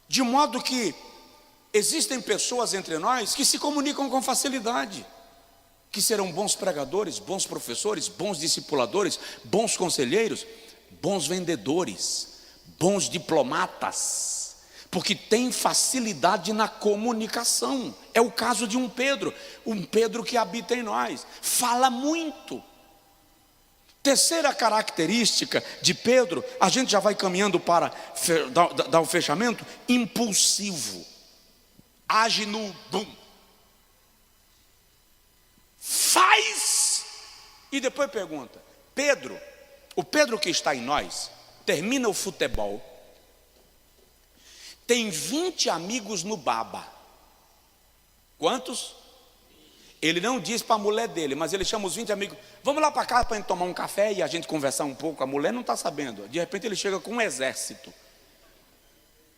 de modo que existem pessoas entre nós que se comunicam com facilidade, que serão bons pregadores, bons professores, bons discipuladores, bons conselheiros, bons vendedores, bons diplomatas, porque tem facilidade na comunicação. É o caso de um Pedro que habita em nós, fala muito. Terceira característica de Pedro, a gente já vai caminhando para dar o fechamento: impulsivo, age no bum, faz e depois pergunta. O Pedro que está em nós, termina o futebol, tem 20 amigos no baba. Quantos? Ele não diz para a mulher dele, mas ele chama os 20 amigos: vamos lá para casa para a gente tomar um café e a gente conversar um pouco. A mulher não está sabendo. De repente ele chega com um exército,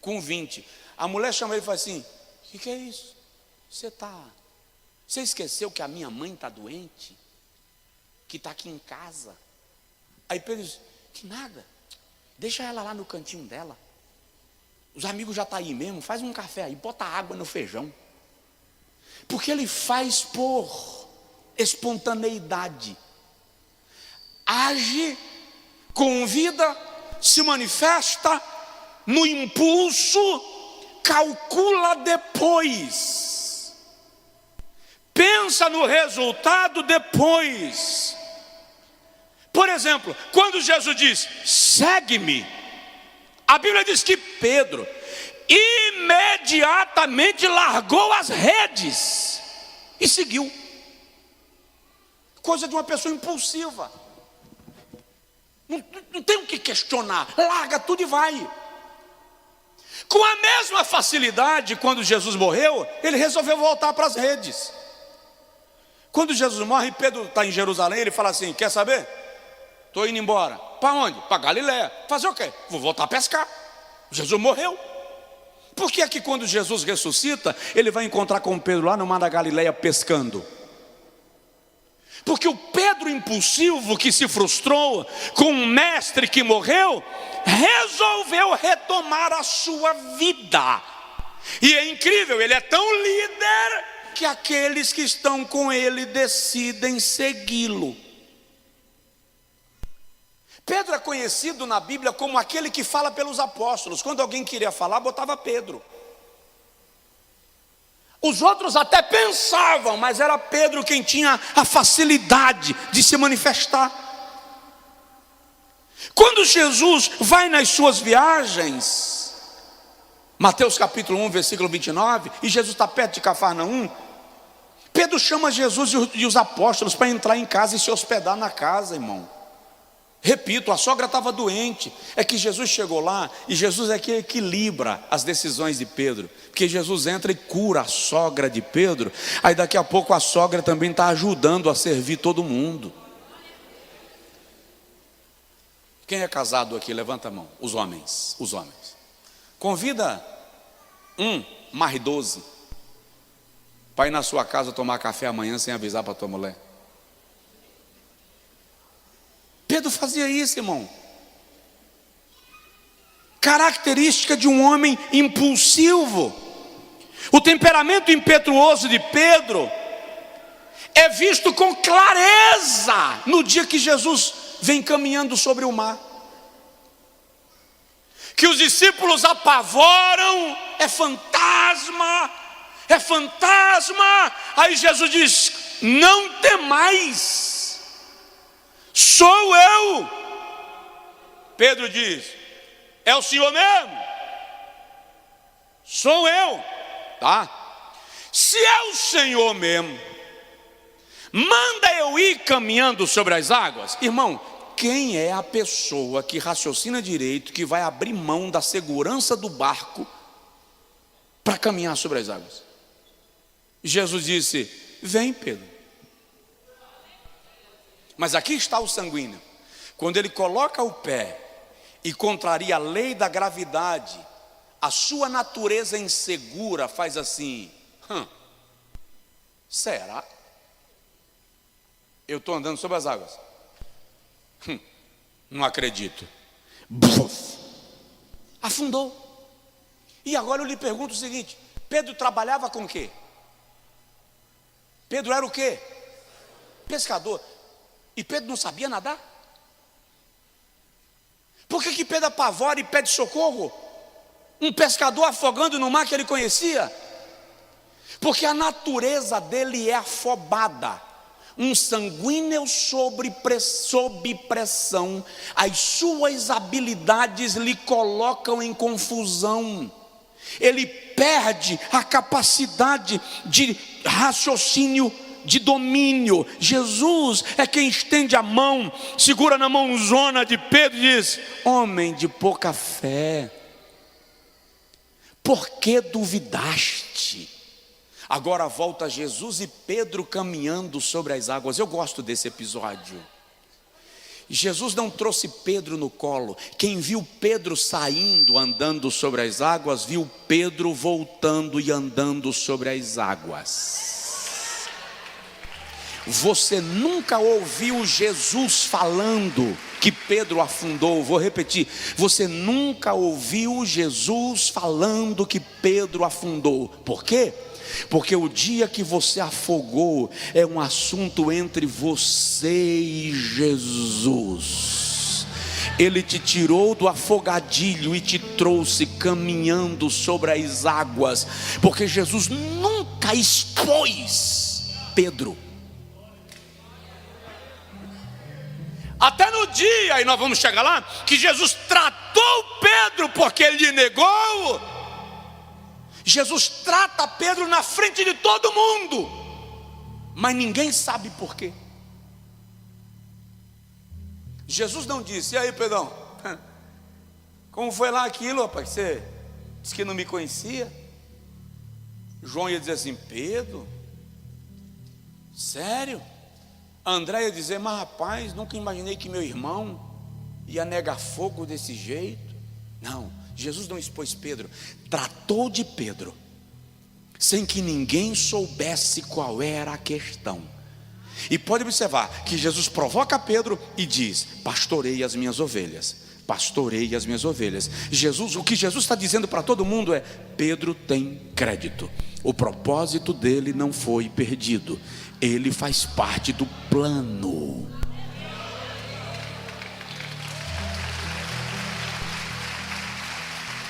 com 20. A mulher chama ele e fala assim: o que é isso? Você esqueceu que a minha mãe está doente? Que está aqui em casa? Aí Pedro diz: que nada, deixa ela lá no cantinho dela. Os amigos já estão aí mesmo, faz um café aí, bota água no feijão. Porque ele faz por espontaneidade. Age, convida, se manifesta no impulso, calcula depois. Pensa no resultado depois. Por exemplo, quando Jesus diz: segue-me, a Bíblia diz que Pedro imediatamente largou as redes e seguiu. Coisa de uma pessoa impulsiva. Não tem o que questionar, larga tudo e vai. Com a mesma facilidade, quando Jesus morreu, ele resolveu voltar para as redes. Quando Jesus morre, Pedro está em Jerusalém, ele fala assim: quer saber? Estou indo embora. Para onde? Para Galiléia. Fazer o quê? Vou voltar a pescar. Jesus morreu. Por que é que quando Jesus ressuscita, ele vai encontrar com Pedro lá no mar da Galiléia pescando? Porque o Pedro impulsivo, que se frustrou com um mestre que morreu, resolveu retomar a sua vida. E é incrível, ele é tão líder que aqueles que estão com ele decidem segui-lo. Pedro é conhecido na Bíblia como aquele que fala pelos apóstolos. Quando alguém queria falar, botava Pedro. Os outros até pensavam, mas era Pedro quem tinha a facilidade de se manifestar. Quando Jesus vai nas suas viagens, Mateus capítulo 1, versículo 29, e Jesus está perto de Cafarnaum, Pedro chama Jesus e os apóstolos para entrar em casa e se hospedar na casa, irmão. Repito, a sogra estava doente. É que Jesus chegou lá e Jesus é que equilibra as decisões de Pedro, porque Jesus entra e cura a sogra de Pedro. Aí daqui a pouco a sogra também está ajudando a servir todo mundo. Quem é casado aqui? Levanta a mão. Os homens. Convida mais 12 para ir na sua casa tomar café amanhã sem avisar para a tua mulher. fazia isso, irmão. Característica de um homem impulsivo. O temperamento impetuoso de Pedro é visto com clareza no dia que Jesus vem caminhando sobre o mar. Que os discípulos apavoram, é fantasma, é fantasma. Aí Jesus diz: não temais, sou eu. Pedro diz: é o Senhor mesmo? Sou eu, tá? Se é o Senhor mesmo, manda eu ir caminhando sobre as águas. Irmão, quem é a pessoa que raciocina direito, que vai abrir mão da segurança do barco para caminhar sobre as águas? Jesus disse: vem, Pedro. Mas aqui está o sanguíneo. Quando ele coloca o pé e contraria a lei da gravidade, a sua natureza insegura faz assim: será? Eu estou andando sobre as águas. Não acredito. Buf, afundou. E agora eu lhe pergunto o seguinte: Pedro trabalhava com o quê? Pedro era o quê? Pescador. E Pedro não sabia nadar? Por que Pedro apavora e pede socorro? Um pescador afogando no mar que ele conhecia? Porque a natureza dele é afobada. Um sanguíneo sob pressão, as suas habilidades lhe colocam em confusão. Ele perde a capacidade de raciocínio, de domínio. Jesus é quem estende a mão, segura na mãozona de Pedro e diz: homem de pouca fé, por que duvidaste? Agora volta Jesus e Pedro caminhando sobre as águas. Eu gosto desse episódio. Jesus não trouxe Pedro no colo. Quem viu Pedro saindo, andando sobre as águas, viu Pedro voltando e andando sobre as águas. Você nunca ouviu Jesus falando que Pedro afundou. Vou repetir: você nunca ouviu Jesus falando que Pedro afundou. Por quê? Porque o dia que você afogou é um assunto entre você e Jesus. Ele te tirou do afogadilho e te trouxe caminhando sobre as águas, porque Jesus nunca expôs Pedro. Até no dia, e nós vamos chegar lá, que Jesus tratou Pedro porque ele lhe negou. Jesus trata Pedro na frente de todo mundo, mas ninguém sabe por quê. Jesus não disse: e aí, Pedrão, como foi lá aquilo, rapaz? Você disse que não me conhecia. João ia dizer assim: Pedro, sério? André ia dizer: mas rapaz, nunca imaginei que meu irmão ia negar fogo desse jeito. Não, Jesus não expôs Pedro, tratou de Pedro, sem que ninguém soubesse qual era a questão. E pode observar que Jesus provoca Pedro e diz: pastorei as minhas ovelhas, pastorei as minhas ovelhas. O que Jesus está dizendo para todo mundo é: Pedro tem crédito, o propósito dele não foi perdido, ele faz parte do plano.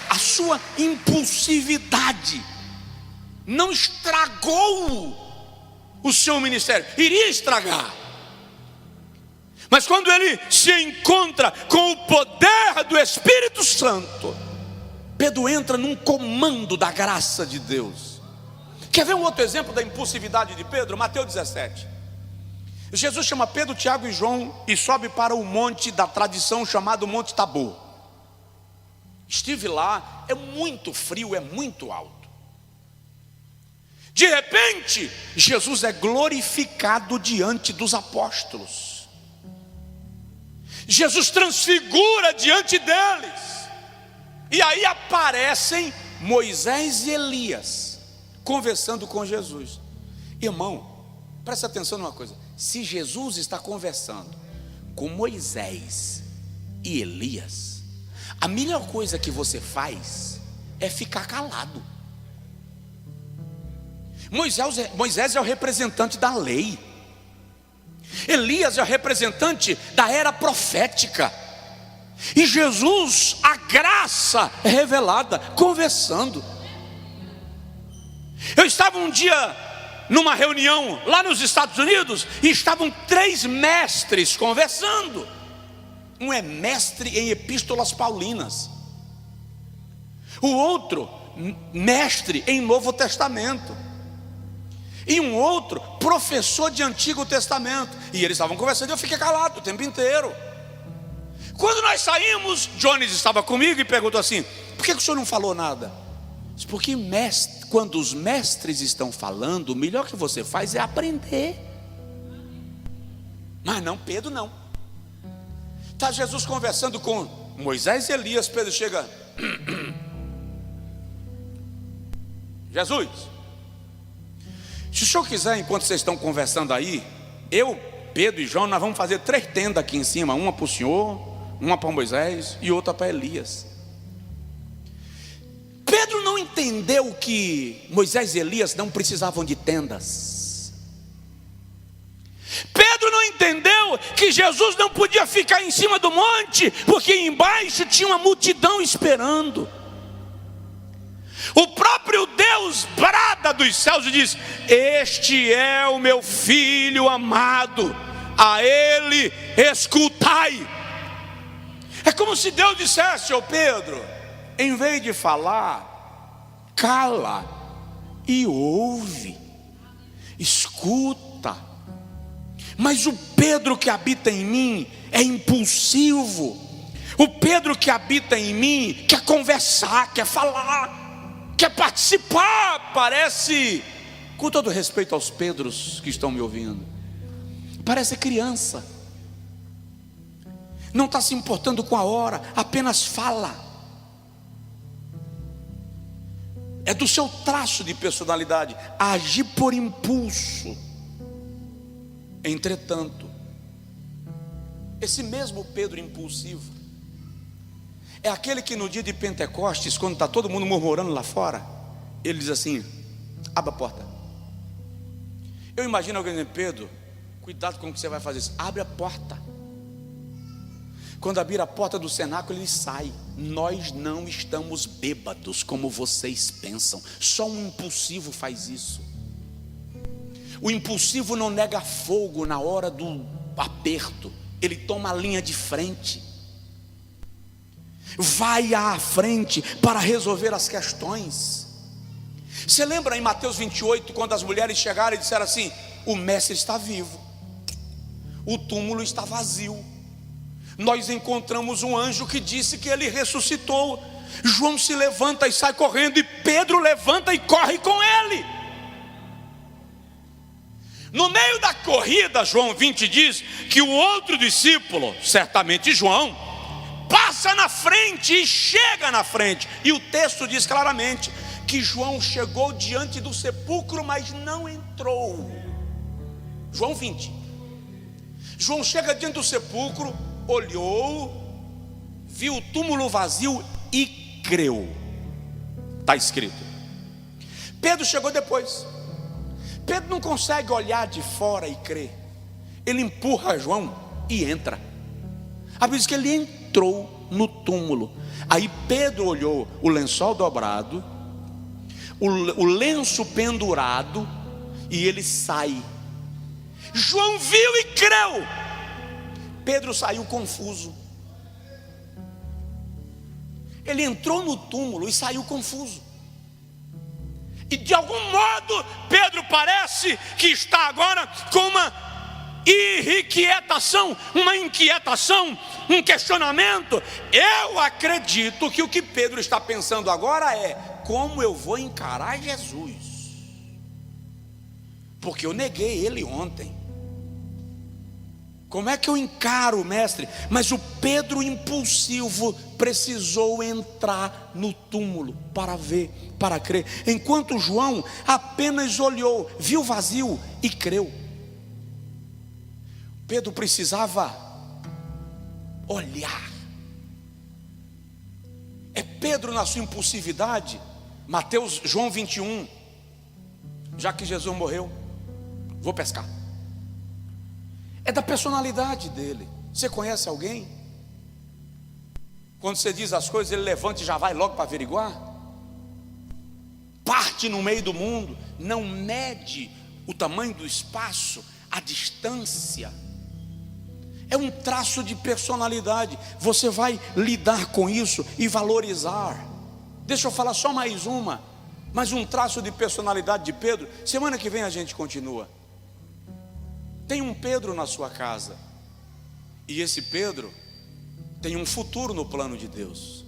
A sua impulsividade não estragou o seu ministério, iria estragar. Mas quando ele se encontra com o poder do Espírito Santo, Pedro entra num comando da graça de Deus. Quer ver um outro exemplo da impulsividade de Pedro? Mateus 17. Jesus chama Pedro, Tiago e João e sobe para o monte da tradição chamado Monte Tabor. Estive lá, é muito frio, é muito alto. De repente, Jesus é glorificado diante dos apóstolos. Jesus transfigura diante deles. E aí aparecem Moisés e Elias conversando com Jesus. Irmão, presta atenção numa coisa: se Jesus está conversando com Moisés e Elias, a melhor coisa que você faz é ficar calado. Moisés é o representante da lei, Elias é o representante da era profética, e Jesus, a graça revelada, conversando. Eu estava um dia numa reunião lá nos Estados Unidos, e estavam 3 mestres conversando. Um é mestre em epístolas paulinas, o outro mestre em Novo Testamento, e um outro professor de Antigo Testamento. E eles estavam conversando e eu fiquei calado o tempo inteiro. Quando nós saímos, Jones estava comigo e perguntou assim: por que o senhor não falou nada? Porque quando os mestres estão falando, o melhor que você faz é aprender. Mas não, Pedro não. Está Jesus conversando com Moisés e Elias. Pedro chega: Jesus, se o senhor quiser, enquanto vocês estão conversando aí, eu, Pedro e João, nós vamos fazer 3 tendas aqui em cima. Uma para o senhor, uma para Moisés e outra para Elias. Pedro não entendeu que Moisés e Elias não precisavam de tendas. Pedro não entendeu que Jesus não podia ficar em cima do monte, porque embaixo tinha uma multidão esperando. O próprio Deus brada dos céus e diz: este é o meu filho amado, a ele escutai. É como se Deus dissesse: ô Pedro, em vez de falar, cala e ouve, escuta. Mas o Pedro que habita em mim é impulsivo. O Pedro que habita em mim quer conversar, quer falar, quer participar. Parece, com todo respeito aos Pedros que estão me ouvindo, parece criança. Não está se importando com a hora, apenas fala. É do seu traço de personalidade agir por impulso. Entretanto, esse mesmo Pedro impulsivo é aquele que no dia de Pentecostes, quando está todo mundo murmurando lá fora, ele diz assim: abra a porta. Eu imagino alguém dizendo: Pedro, cuidado com o que você vai fazer. Abre a porta. Quando abrir a porta do cenáculo, ele sai. Nós não estamos bêbados como vocês pensam. Só um impulsivo faz isso. O impulsivo não nega fogo na hora do aperto. Ele toma a linha de frente, vai à frente para resolver as questões. Você lembra em Mateus 28, quando as mulheres chegaram e disseram assim: o mestre está vivo, o túmulo está vazio, nós encontramos um anjo que disse que ele ressuscitou. João se levanta e sai correndo, e Pedro levanta e corre com ele. No meio da corrida, João 20 diz que o outro discípulo, certamente João, passa na frente e chega na frente. E o texto diz claramente que João chegou diante do sepulcro, mas não entrou. João 20. João chega diante do sepulcro, olhou, viu o túmulo vazio e creu. Está escrito. Pedro chegou depois. Pedro não consegue olhar de fora e crer. Ele empurra João e entra. A Bíblia diz que ele entrou no túmulo. Aí Pedro olhou o lençol dobrado, o lenço pendurado, e ele sai. João viu e creu. Pedro saiu confuso. Ele entrou no túmulo e saiu confuso. E de algum modo Pedro parece que está agora com uma inquietação, um questionamento. Eu acredito que o que Pedro está pensando agora é: como eu vou encarar Jesus? Porque eu neguei ele ontem. Como é que eu encaro o mestre? Mas o Pedro impulsivo precisou entrar no túmulo para ver, para crer, enquanto João apenas olhou, viu vazio e creu. Pedro precisava olhar. É Pedro na sua impulsividade. João 21. Já que Jesus morreu, vou pescar. É da personalidade dele. Você conhece alguém? Quando você diz as coisas, ele levanta e já vai logo para averiguar. Parte no meio do mundo, não mede o tamanho do espaço, a distância. É um traço de personalidade. Você vai lidar com isso e valorizar. Deixa eu falar só mais um traço de personalidade de Pedro. Semana que vem a gente continua. Tem um Pedro na sua casa, e esse Pedro tem um futuro no plano de Deus.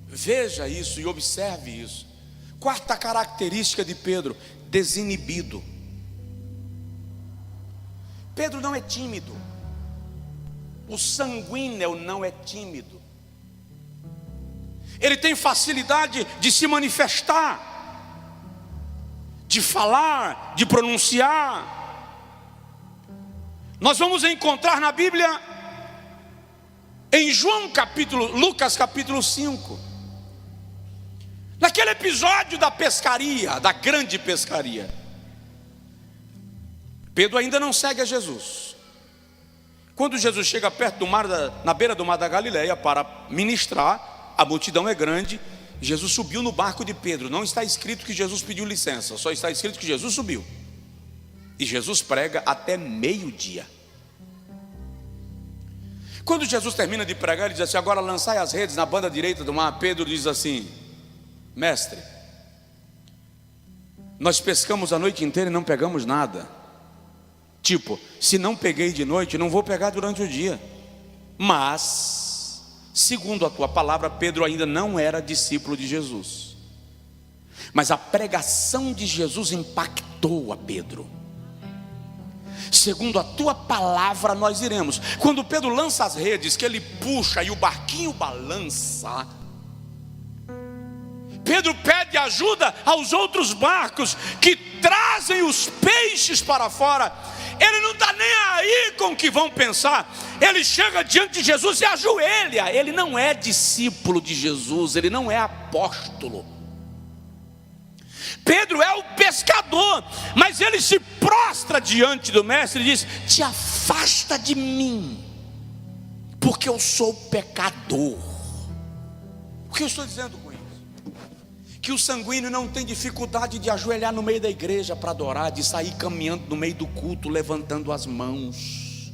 Veja isso e observe isso. Quarta característica de Pedro: desinibido. Pedro não é tímido. O sanguíneo não é tímido. Ele tem facilidade de se manifestar, de falar, de pronunciar. Nós vamos encontrar na Bíblia, em Lucas capítulo 5, naquele episódio da pescaria, da grande pescaria. Pedro ainda não segue a Jesus. Quando Jesus chega perto do mar, na beira do mar da Galileia, para ministrar, a multidão é grande, Jesus subiu no barco de Pedro. Não está escrito que Jesus pediu licença, só está escrito que Jesus subiu. E Jesus prega até meio-dia. Quando Jesus termina de pregar, ele diz assim: agora lançai as redes na banda direita do mar. Pedro diz assim: mestre, nós pescamos a noite inteira e não pegamos nada. Tipo, se não peguei de noite, não vou pegar durante o dia. Mas, segundo a tua palavra, Pedro ainda não era discípulo de Jesus. Mas a pregação de Jesus impactou a Pedro. Segundo a tua palavra nós iremos. Quando Pedro lança as redes, que ele puxa e o barquinho balança, Pedro pede ajuda aos outros barcos que trazem os peixes para fora. Ele não está nem aí com o que vão pensar. Ele chega diante de Jesus e ajoelha. Ele não é discípulo de Jesus, ele não é apóstolo. Pedro é o pescador, mas ele se prostra diante do mestre e diz: te afasta de mim, porque eu sou pecador. O que eu estou dizendo com isso? Que o sanguíneo não tem dificuldade de ajoelhar no meio da igreja para adorar, de sair caminhando no meio do culto, levantando as mãos.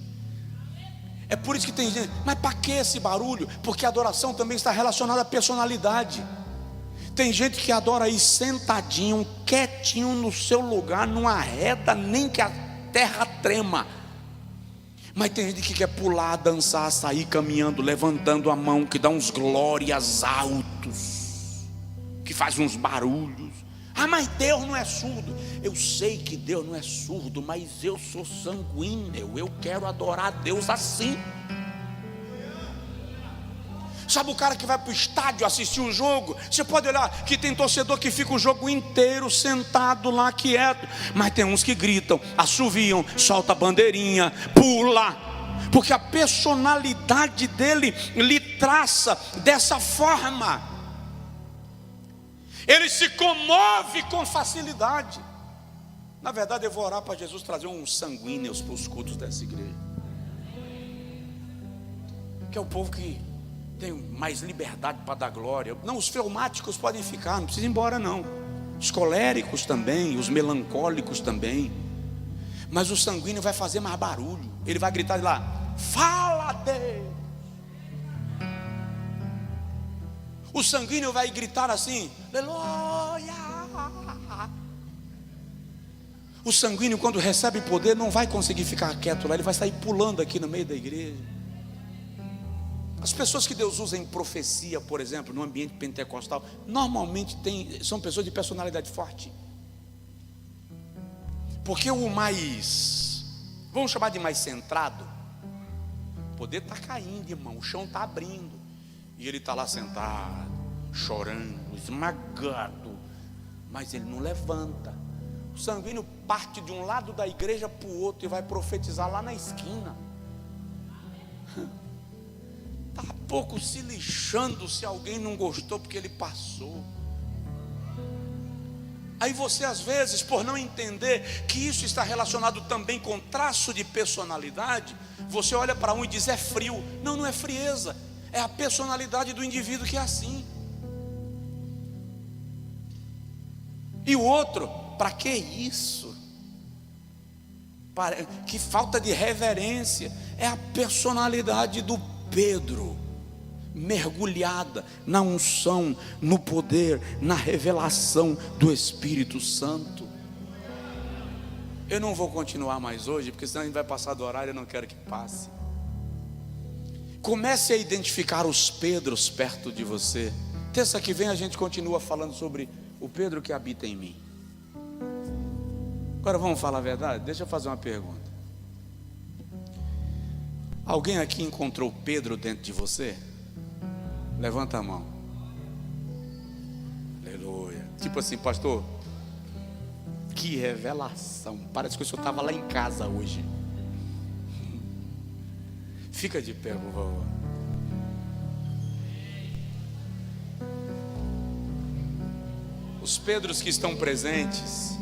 É por isso que tem gente: mas para que esse barulho? Porque a adoração também está relacionada à personalidade. Tem gente que adora aí sentadinho, quietinho no seu lugar, não arreda nem que a terra trema. Mas tem gente que quer pular, dançar, sair caminhando, levantando a mão, que dá uns glórias altos, que faz uns barulhos. Ah, mas Deus não é surdo. Eu sei que Deus não é surdo, mas eu sou sanguíneo. Eu quero adorar a Deus assim. Sabe o cara que vai para o estádio assistir o jogo? Você pode olhar que tem torcedor que fica o jogo inteiro sentado lá quieto, mas tem uns que gritam, assoviam, solta a bandeirinha, pula, porque a personalidade dele lhe traça dessa forma. Ele se comove com facilidade. Na verdade, eu vou orar para Jesus trazer uns sanguíneos para os cultos dessa igreja, que é o povo que tem mais liberdade para dar glória. Não, os fleumáticos podem ficar, não precisa ir embora não. Os coléricos também, os melancólicos também. Mas o sanguíneo vai fazer mais barulho. Ele vai gritar de lá: fala Deus. O sanguíneo vai gritar assim: aleluia. O sanguíneo, quando recebe poder, não vai conseguir ficar quieto lá. Ele vai sair pulando aqui no meio da igreja. As pessoas que Deus usa em profecia, por exemplo, no ambiente pentecostal, normalmente são pessoas de personalidade forte. Porque o mais, vamos chamar de mais centrado, o poder está caindo, irmão, o chão está abrindo, e ele está lá sentado, chorando, esmagado, mas ele não levanta. O sanguíneo parte de um lado da igreja para o outro e vai profetizar lá na esquina. Está pouco se lixando se alguém não gostou porque ele passou. Aí você às vezes, por não entender que isso está relacionado também com traço de personalidade, você olha para um e diz: é frio. Não, não é frieza, é a personalidade do indivíduo que é assim. E o outro, para que isso? Que falta de reverência. É a personalidade do Pedro, mergulhada na unção, no poder, na revelação do Espírito Santo. Eu não vou continuar mais hoje, porque senão a gente vai passar do horário, eu não quero que passe. Comece a identificar os Pedros perto de você. Terça que vem a gente continua falando sobre o Pedro que habita em mim. Agora vamos falar a verdade? Deixa eu fazer uma pergunta. Alguém aqui encontrou Pedro dentro de você? Levanta a mão. Aleluia. Tipo assim, pastor, que revelação. Parece que o senhor estava lá em casa hoje. Fica de pé, por favor. Os Pedros que estão presentes,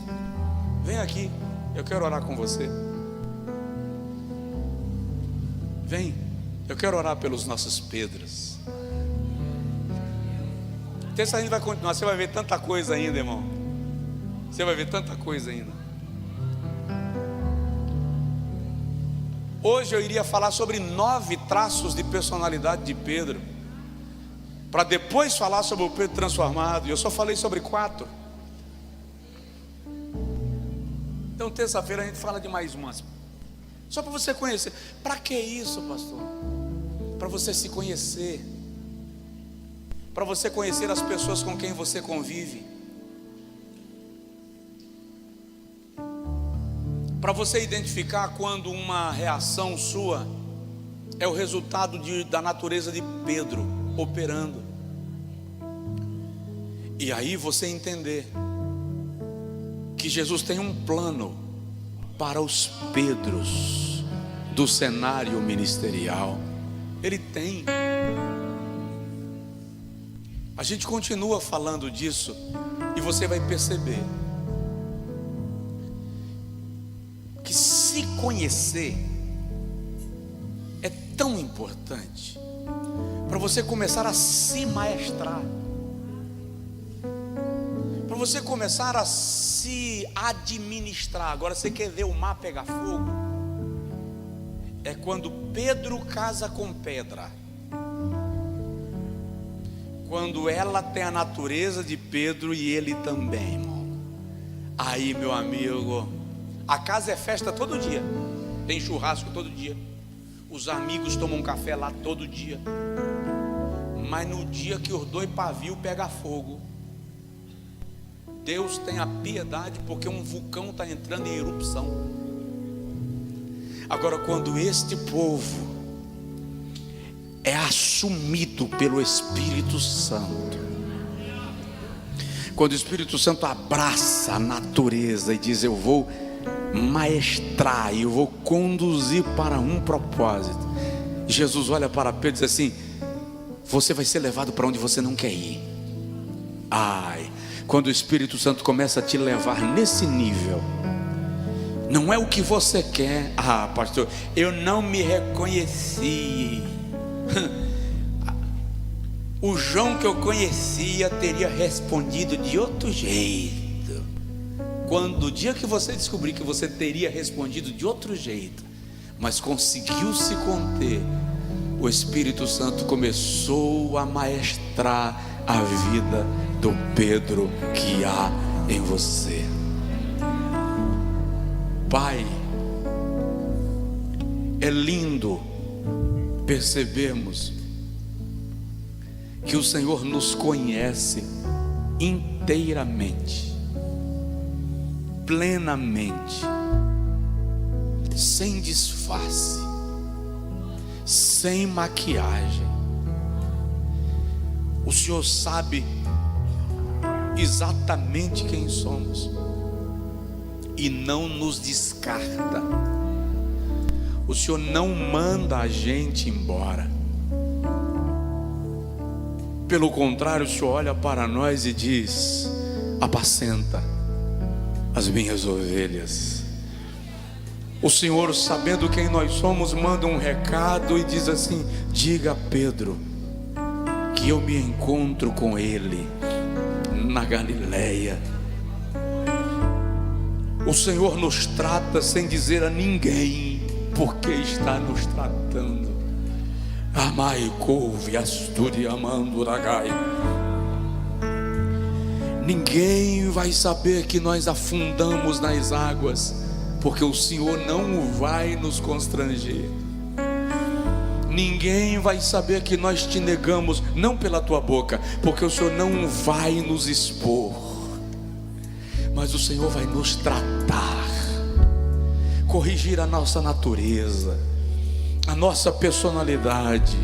vem aqui, eu quero orar com você. Vem, eu quero orar pelos nossos Pedros. Terça a gente vai continuar, você vai ver tanta coisa ainda, irmão. Você vai ver tanta coisa ainda. Hoje eu iria falar sobre 9 traços de personalidade de Pedro, para depois falar sobre o Pedro transformado. E eu só falei sobre 4. Então terça-feira a gente fala de mais umas, só para você conhecer. Para que isso, pastor? Para você se conhecer, para você conhecer as pessoas com quem você convive, para você identificar quando uma reação sua é o resultado da natureza de Pedro operando. E aí você entender que Jesus tem um plano para os Pedros do cenário ministerial. Ele tem. A gente continua falando disso e você vai perceber que se conhecer é tão importante para você começar a se maestrar, para você começar a se administrar. Agora você quer ver o mar pegar fogo? É quando Pedro casa com pedra. Quando ela tem a natureza de Pedro e ele também, irmão. Aí, meu amigo, a casa é festa todo dia. Tem churrasco todo dia. Os amigos tomam café lá todo dia. Mas no dia que os 2 pavios pegam fogo, Deus tenha piedade, porque um vulcão está entrando em erupção. Agora, quando este povo é assumido pelo Espírito Santo, quando o Espírito Santo abraça a natureza e diz: eu vou maestrar, eu vou conduzir para um propósito. Jesus olha para Pedro e diz assim: você vai ser levado para onde você não quer ir. Ai, quando o Espírito Santo começa a te levar nesse nível, não é o que você quer. Ah, pastor, eu não me reconheci. O João que eu conhecia teria respondido de outro jeito. Quando o dia que você descobrir que você teria respondido de outro jeito, mas conseguiu se conter, o Espírito Santo começou a maestrar a vida do Pedro que há em você. Pai, é lindo percebermos que o Senhor nos conhece inteiramente, plenamente, sem disfarce, sem maquiagem. O Senhor sabe exatamente quem somos e não nos descarta. O Senhor não manda a gente embora. Pelo contrário, o Senhor olha para nós e diz: apacenta as minhas ovelhas. O Senhor, sabendo quem nós somos, manda um recado e diz assim: diga a Pedro que eu me encontro com ele na Galileia. O Senhor nos trata sem dizer a ninguém porque está nos tratando. Amai, couve, astúria, amando, ragai. Ninguém vai saber que nós afundamos nas águas, porque o Senhor não vai nos constranger. Ninguém vai saber que nós te negamos, não pela tua boca, porque o Senhor não vai nos expor, mas o Senhor vai nos tratar, corrigir a nossa natureza, a nossa personalidade.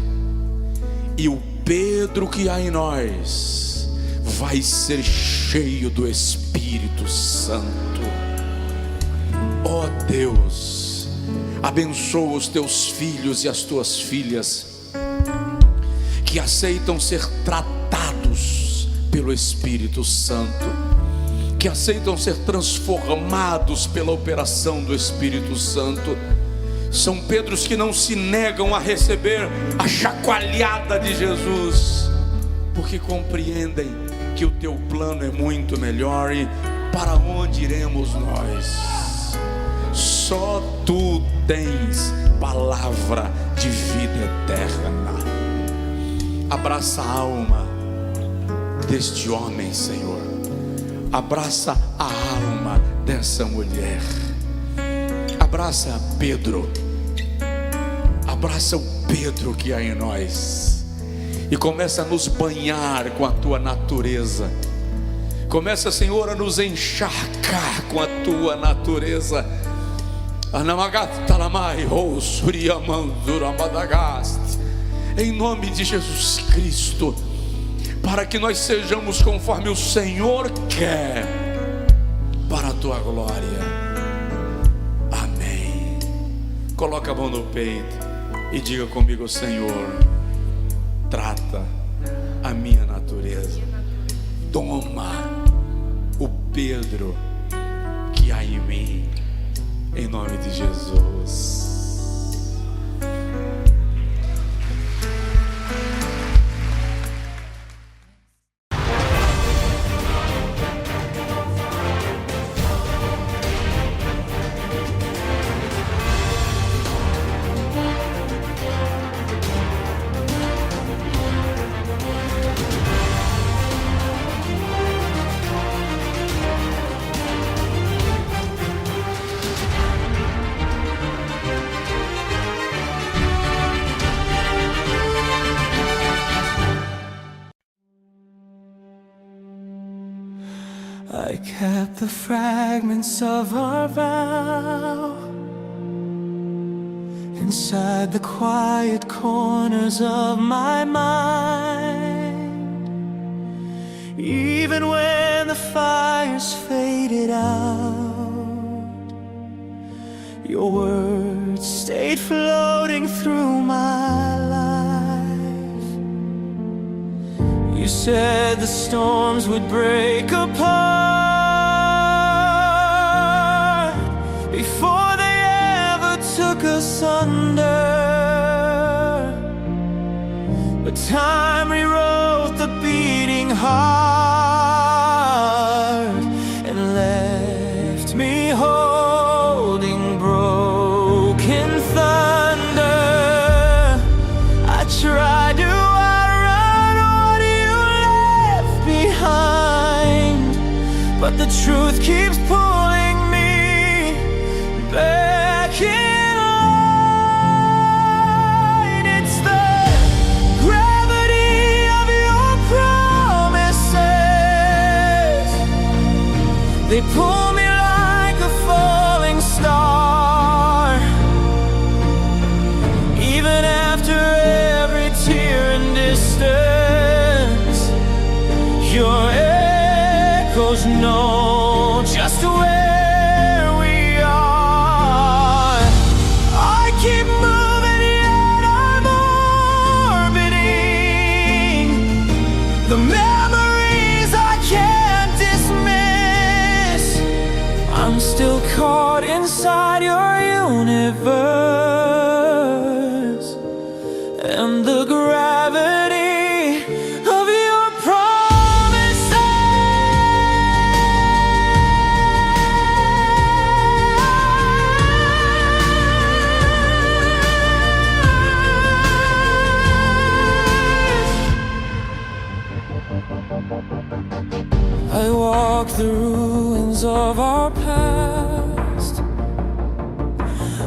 E o Pedro que há em nós vai ser cheio do Espírito Santo. Ó Deus, abençoa os teus filhos e as tuas filhas que aceitam ser tratados pelo Espírito Santo, que aceitam ser transformados pela operação do Espírito Santo. São Pedros que não se negam a receber a chacoalhada de Jesus, porque compreendem que o teu plano é muito melhor. E para onde iremos nós? Só tu tens palavra de vida eterna. Abraça a alma deste homem, Senhor. Abraça a alma dessa mulher. Abraça Pedro. Abraça o Pedro que há em nós. E começa a nos banhar com a tua natureza. Começa, Senhor, a nos encharcar com a tua natureza. Em nome de Jesus Cristo, para que nós sejamos conforme o Senhor quer, para a tua glória. Amém. Coloca a mão no peito e diga comigo: Senhor, trata a minha natureza. Toma o Pedro que há em mim, em nome de Jesus. I kept the fragments of our vow inside the quiet corners of my mind. Even when the fires faded out, your words stayed floating through my life. You said the storms would break apart before they ever took us under. But time rewrote the beating heart and left me holding broken thunder. I tried to outrun what you left behind, but the truth keeps pulling me back in line. It's the gravity of your promises. They pull me like a falling star. Even after every tear and distance, your echoes know just where we are. I can't caught inside your universe and the gravity of your promises. I walk the ruins of our past,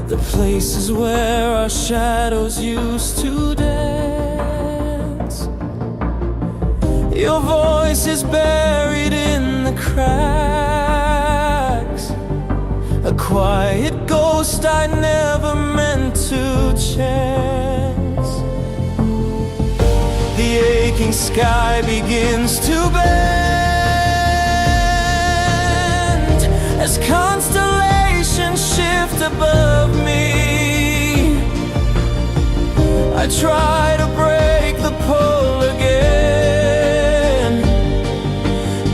the places where our shadows used to dance. Your voice is buried in the cracks, a quiet ghost I never meant to chance. The aching sky begins to bend as constellations shift above me. I try to break the pull again,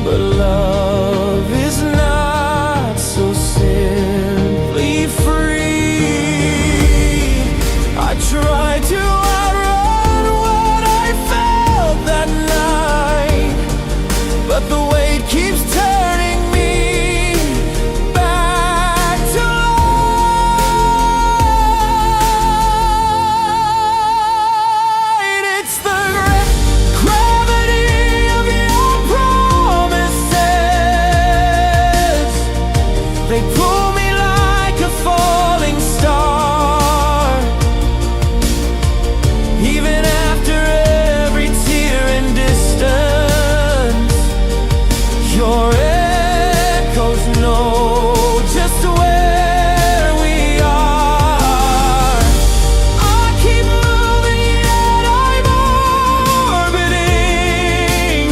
but love is not so simply free. I try to outrun what I felt that night, but the weight keeps turning me back to light. It's the gravity of your promises. They pull me like a falling star, even after every tear and distance. Your echoes know just where we are. I keep moving yet I'm orbiting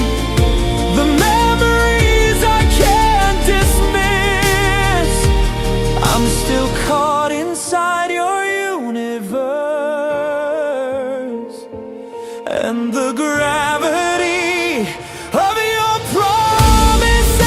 the memories I can't dismiss. I'm still caught inside your universe and the gravity of your promises.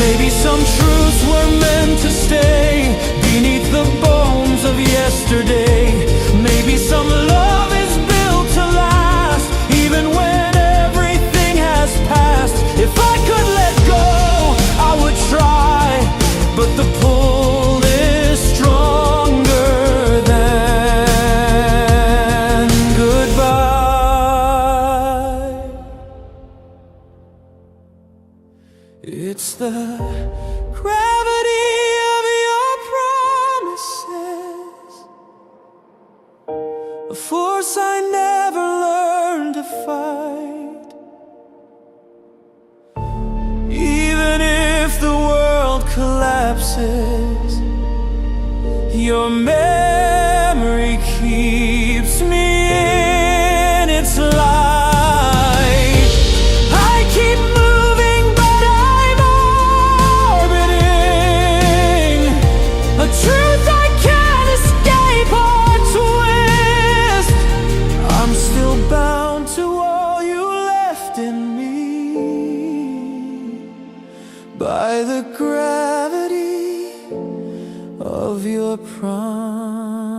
Maybe some truths were meant to stay beneath the bones of yesterday. Maybe some love is built to last, even when everything has passed. If I could let go, I would try, but the pull is stronger than goodbye. It's the gravity of your promises, a force I never learned to fight. Even if the world collapses, your memory keeps me in its light. I keep moving, but I'm orbiting a truth I can't escape or twist. I'm still bound to all you left in me by the gravity of your promises.